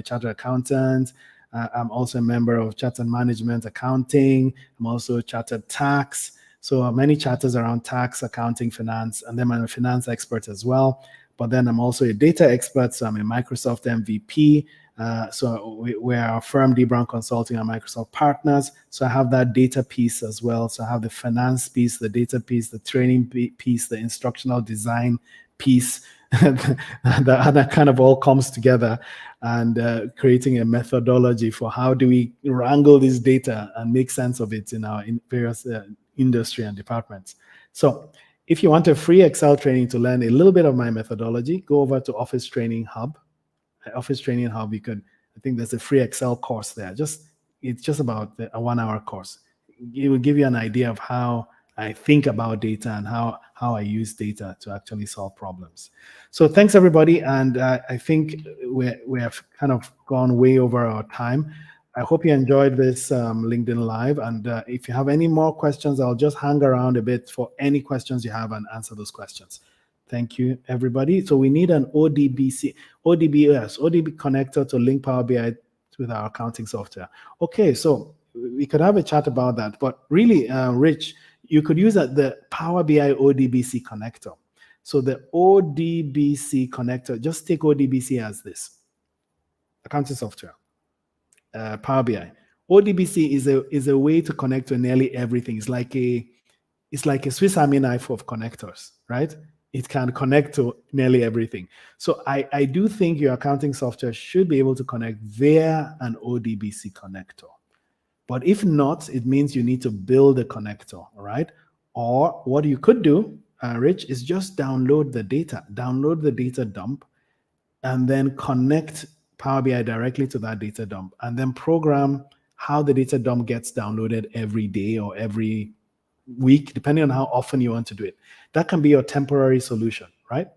chartered accountant. I'm also a member of Chartered Management Accounting. I'm also Chartered Tax. So many charters around tax, accounting, finance, and then I'm a finance expert as well. But then I'm also a data expert. So I'm a Microsoft MVP. So we're a firm, D. Brown Consulting, and Microsoft partners. So I have that data piece as well. So I have the finance piece, the data piece, the training piece, the instructional design piece. that kind of all comes together, and creating a methodology for how do we wrangle this data and make sense of it in various industry and departments. So if you want a free Excel training to learn a little bit of my methodology, go over to Office Training Hub. Office Training Hub, I think there's a free Excel course there. It's just about a 1-hour course. It will give you an idea of how I think about data and how I use data to actually solve problems. So thanks everybody, and I think we have kind of gone way over our time. I hope you enjoyed this LinkedIn Live, and if you have any more questions, I'll just hang around a bit for any questions you have and answer those questions. Thank you, everybody. So we need an ODBC connector to link Power BI with our accounting software. Okay, so we could have a chat about that, but really, Rich, you could use the Power BI ODBC connector. So the ODBC connector, just take ODBC as this, accounting software, Power BI. ODBC is a way to connect to nearly everything. It's like a Swiss Army knife of connectors, right? It can connect to nearly everything. So I do think your accounting software should be able to connect via an ODBC connector. But if not, it means you need to build a connector, all right? Or what you could do, Rich, is just download the data dump, and then connect Power BI directly to that data dump, and then program how the data dump gets downloaded every day or every week, depending on how often you want to do it. That can be your temporary solution, right?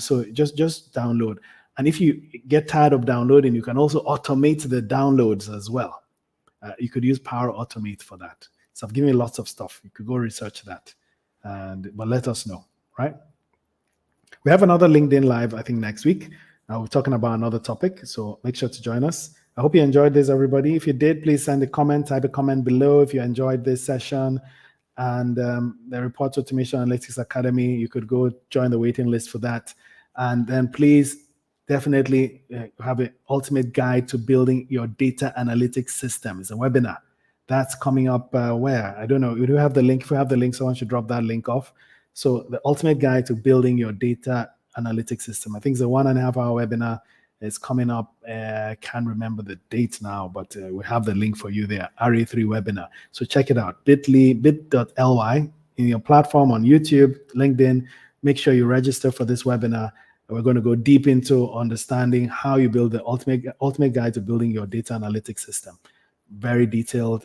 So just download. And if you get tired of downloading, you can also automate the downloads as well. You could use Power Automate for that. So I've given you lots of stuff. You could go research that, but let us know, right? We have another LinkedIn Live, I think, next week. We're talking about another topic, so make sure to join us. I hope you enjoyed this, everybody. If you did, please send a comment, type a comment below if you enjoyed this session. And the Report Automation Analytics Academy, you could go join the waiting list for that. And then please definitely have an ultimate guide to building your data analytics system. It's a webinar that's coming up where? I don't know. We do have the link. If we have the link, someone should drop that link off. So the ultimate guide to building your data analytics system. I think it's a 1.5-hour webinar. It's coming up. I can't remember the date now, but we have the link for you there, RA3 webinar. So check it out, bit.ly in your platform on YouTube, LinkedIn. Make sure you register for this webinar. We're going to go deep into understanding how you build the ultimate guide to building your data analytics system. Very detailed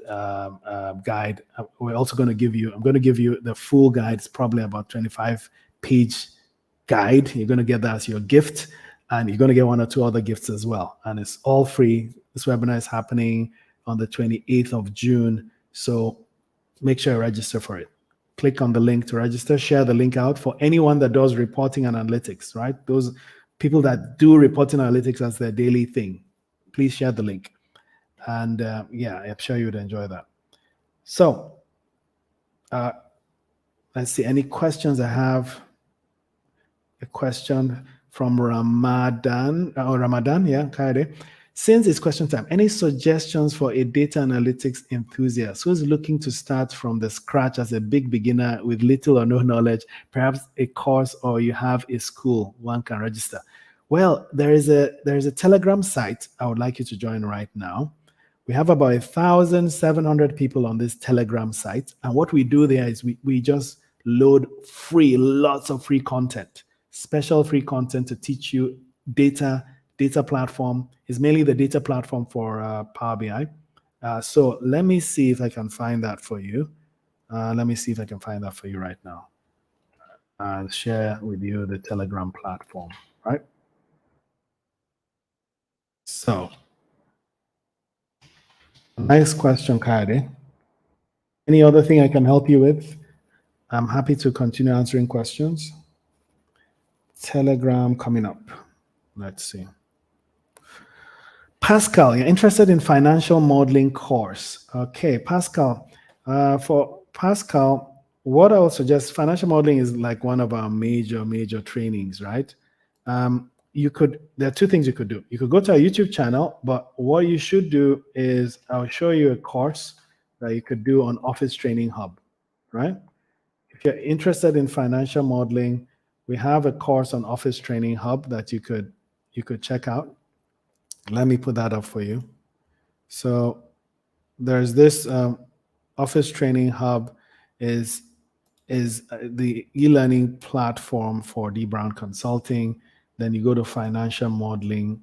guide. We're also going to give you, I'm going to give you the full guide. It's probably about 25-page guide. You're going to get that as your gift. And you're going to get 1 or 2 other gifts as well. And it's all free. This webinar is happening on the 28th of June. So make sure you register for it. Click on the link to register. Share the link out for anyone that does reporting and analytics, right? Those people that do reporting analytics as their daily thing. Please share the link. And yeah, I'm sure you would enjoy that. So let's see. Any questions I have? A question from Ramadan, yeah, Kaide. Since it's question time, any suggestions for a data analytics enthusiast who's looking to start from the scratch as a big beginner with little or no knowledge, perhaps a course or you have a school one can register? Well, there is a Telegram site I would like you to join right now. We have about 1,700 people on this Telegram site. And what we do there is we just load lots of free content. Special free content to teach you data platform. Is mainly the data platform for Power BI. So let me see if I can find that for you. Let me see if I can find that for you right now. I'll share with you the Telegram platform, right? So, nice question, Kaide. Any other thing I can help you with? I'm happy to continue answering questions. Telegram coming up. Let's see. Pascal, you're interested in financial modeling course. Okay, Pascal. For Pascal, what I would suggest, financial modeling is like one of our major trainings, right? There are 2 things you could do. You could go to our YouTube channel, but what you should do is I'll show you a course that you could do on Office Training Hub, right? If you're interested in financial modeling, we have a course on Office Training Hub that you could check out. Let me put that up for you. So there's this Office Training Hub is the e-learning platform for D. Brown Consulting. Then you go to financial modeling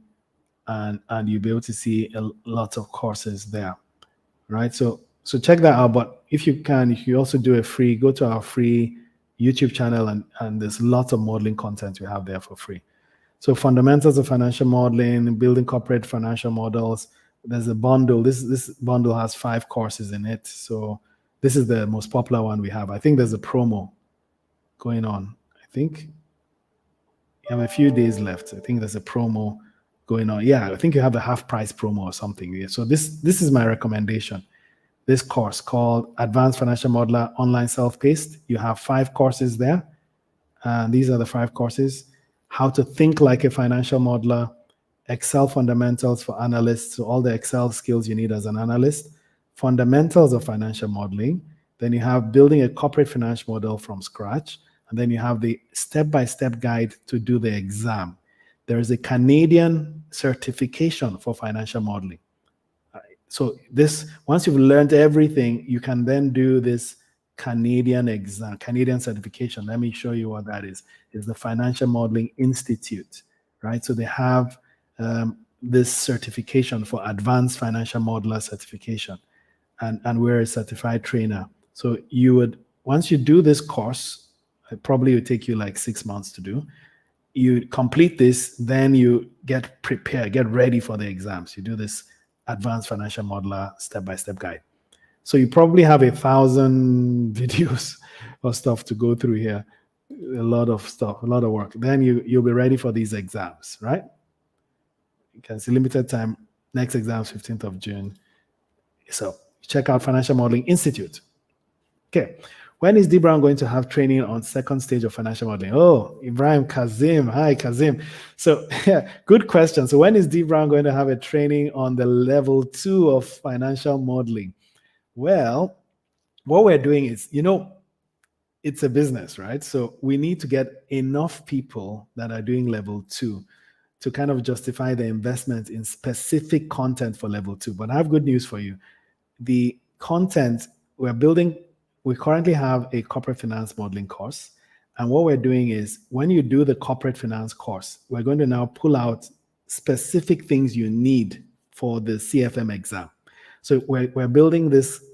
and you'll be able to see a lot of courses there, right? So check that out. But if you can, you also do go to our free YouTube channel and there's lots of modeling content we have there for free. So fundamentals of financial modeling, building corporate financial models. There's a bundle. This bundle has 5 courses in it. So this is the most popular one we have. I think there's a promo going on. I think you have a few days left. I think there's a promo going on. Yeah, I think you have a half price promo or something. Yeah. So this is my recommendation. This course called Advanced Financial Modeler Online Self-Paced. You have 5 courses there. And these are the 5 courses. How to think like a financial modeler, Excel fundamentals for analysts, so all the Excel skills you need as an analyst, fundamentals of financial modeling. Then you have building a corporate financial model from scratch. And then you have the step-by-step guide to do the exam. There is a Canadian certification for financial modeling. So once you've learned everything, you can then do this Canadian exam, Canadian certification. Let me show you what that is. It's the Financial Modeling Institute, right? So they have this certification for Advanced Financial Modeler certification, and we're a certified trainer. So you would, once you do this course, it probably would take you like 6 months to do. You complete this, then you get prepared, get ready for the exams. You do this advanced financial modeler step-by-step guide. So you probably have 1,000 videos or stuff to go through here. A lot of stuff, a lot of work. Then you'll be ready for these exams, right? You can see limited time. Next exam is 15th of June. So check out Financial Modeling Institute. Okay. When is D Brown going to have training on second stage of financial modeling? Oh, Ibrahim Kazim. Hi, Kazim. So, yeah, good question. So, when is D Brown going to have a training on the level 2 of financial modeling? Well, what we're doing is, it's a business, right? So, we need to get enough people that are doing level 2 to kind of justify the investment in specific content for level 2. But I have good news for you. The content we're building, we currently have a corporate finance modeling course. And what we're doing is when you do the corporate finance course, we're going to now pull out specific things you need for the CFM exam. So we're building this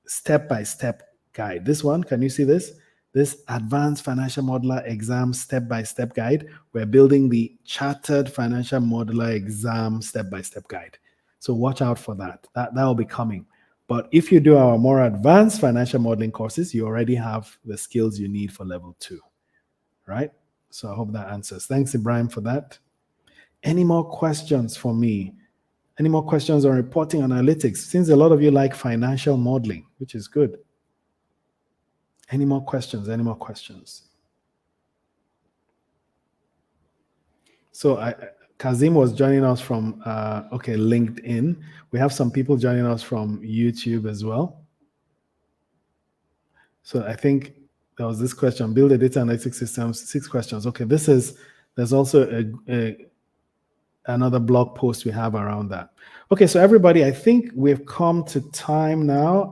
step-by-step guide. This one, can you see this? This advanced financial modeler exam step-by-step guide. We're building the chartered financial modeler exam step-by-step guide. So watch out for that. That will be coming. But if you do our more advanced financial modeling courses, you already have the skills you need for level 2, right? So I hope that answers. Thanks, Ibrahim, for that. Any more questions for me? Any more questions on reporting analytics? Since a lot of you like financial modeling, which is good. Any more questions? Any more questions? So Kazim was joining us from, LinkedIn. We have some people joining us from YouTube as well. So I think there was this question, build a data analytics system, 6 questions. Okay, there's also another blog post we have around that. Okay, so everybody, I think we've come to time now.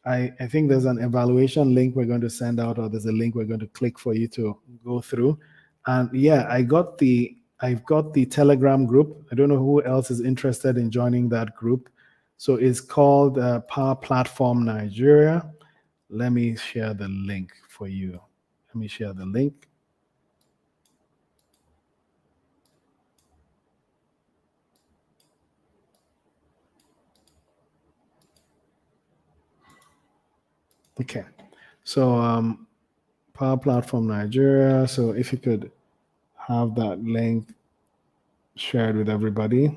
I think there's an evaluation link we're going to send out, or there's a link we're going to click for you to go through. And yeah, I've got the Telegram group. I don't know who else is interested in joining that group. So it's called Power Platform Nigeria. Let me share the link for you. Let me share the link. Okay. So Power Platform Nigeria. So if you could have that link shared with everybody.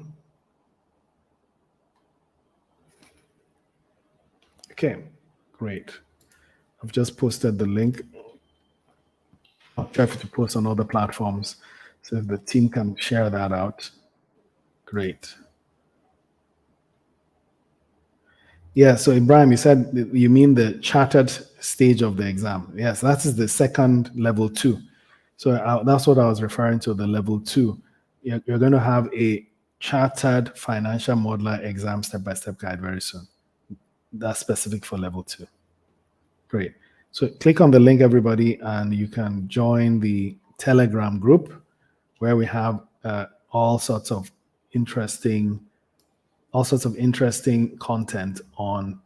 Okay, great. I've just posted the link. I'll try to post on other platforms. So if the team can share that out, great. Yeah, so Ibrahim, you said you mean the chartered stage of the exam. Yes, that is the second level 2. So that's what I was referring to, the level 2. You're going to have a chartered financial modeler exam step-by-step guide very soon. That's specific for level 2. Great. So click on the link, everybody, and you can join the Telegram group where we have all sorts of interesting content on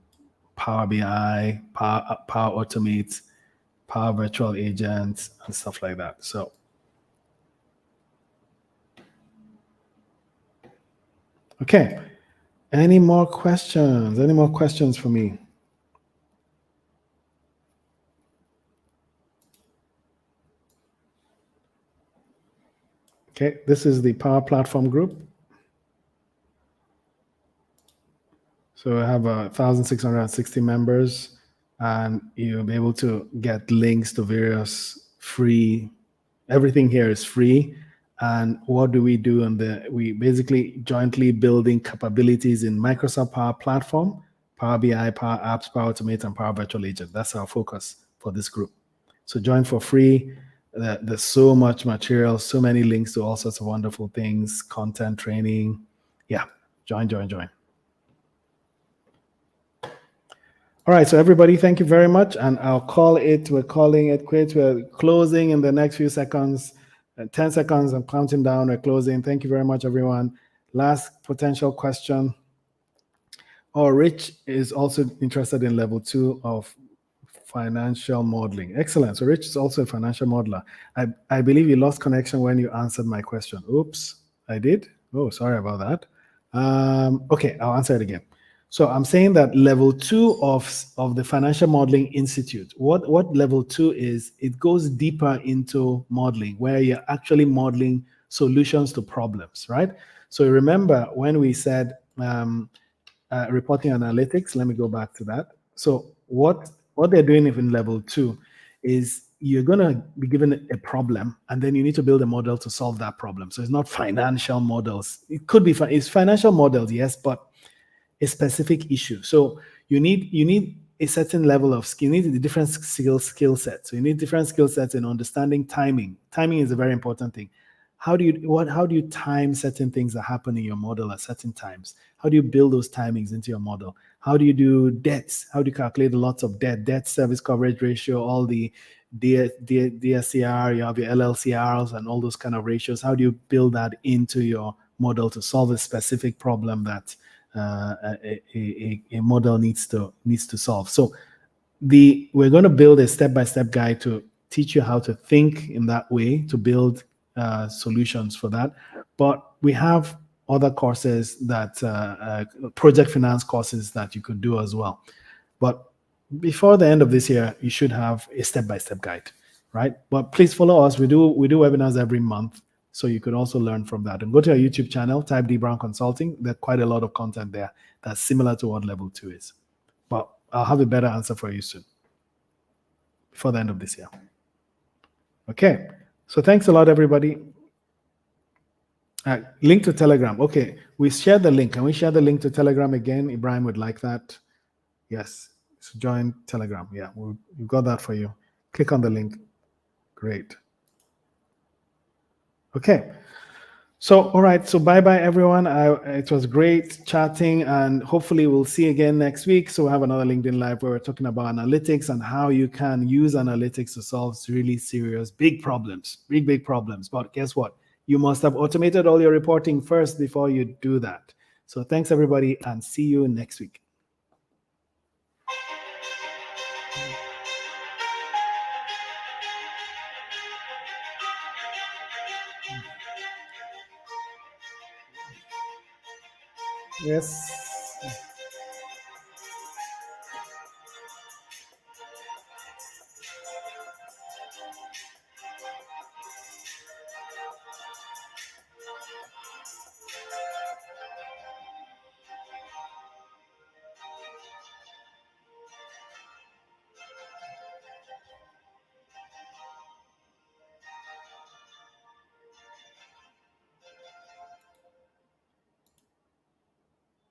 Power BI, Power Automate, Power Virtual Agents, and stuff like that. So, okay. Any more questions? Any more questions for me? Okay, this is the Power Platform group. So I have 1,660 members, and you'll be able to get links to various free. Everything here is free. And what do? We basically jointly building capabilities in Microsoft Power Platform, Power BI, Power Apps, Power Automate, and Power Virtual Agent. That's our focus for this group. So join for free. There's so much material, so many links to all sorts of wonderful things, content, training. Yeah, join. All right, so everybody, thank you very much. And I'll call it, we're calling it quits. We're closing in the next few seconds. 10 seconds, I'm counting down, we're closing. Thank you very much, everyone. Last potential question. Oh, Rich is also interested in level 2 of financial modeling. Excellent. So Rich is also a financial modeler. I believe you lost connection when you answered my question. Oops, I did. Oh, sorry about that. Okay, I'll answer it again. So I'm saying that level 2 of the Financial Modeling Institute, what level 2 is, it goes deeper into modeling, where you're actually modeling solutions to problems, right? So remember when we said reporting analytics. Let me go back to that. So what they're doing in level 2 is you're going to be given a problem, and then you need to build a model to solve that problem. So it's not financial models. It could be it's financial models, yes, but a specific issue. So you need a certain level of skill. You need a different skill set. So you need different skill sets in understanding timing. Timing is a very important thing. How do you time certain things that happen in your model at certain times? How do you build those timings into your model? How do you do debts? How do you calculate lots of debt service coverage ratio, all the DSCR, you have your LLCRs and all those kind of ratios? How do you build that into your model to solve a specific problem that a model needs to solve? So we're going to build a step-by-step guide to teach you how to think in that way to build solutions for that. But we have other courses that project finance courses that you could do as well. But before the end of this year, you should have a step-by-step guide, right? But please follow us. We do webinars every month, so you could also learn from that. And go to our YouTube channel, type D Brown Consulting. There's quite a lot of content there that's similar to what level 2 is. But I'll have a better answer for you soon, before the end of this year. Okay, so thanks a lot, everybody. Link to Telegram. Okay, we shared the link. Can we share the link to Telegram again? Ibrahim would like that. Yes, so join Telegram. Yeah, we've got that for you. Click on the link. Great. Okay. So, all right. So, bye-bye, everyone. It was great chatting, and hopefully we'll see you again next week. So we'll have another LinkedIn Live where we're talking about analytics and how you can use analytics to solve really serious, big problems, big problems. But guess what? You must have automated all your reporting first before you do that. So thanks, everybody, and see you next week. Yes.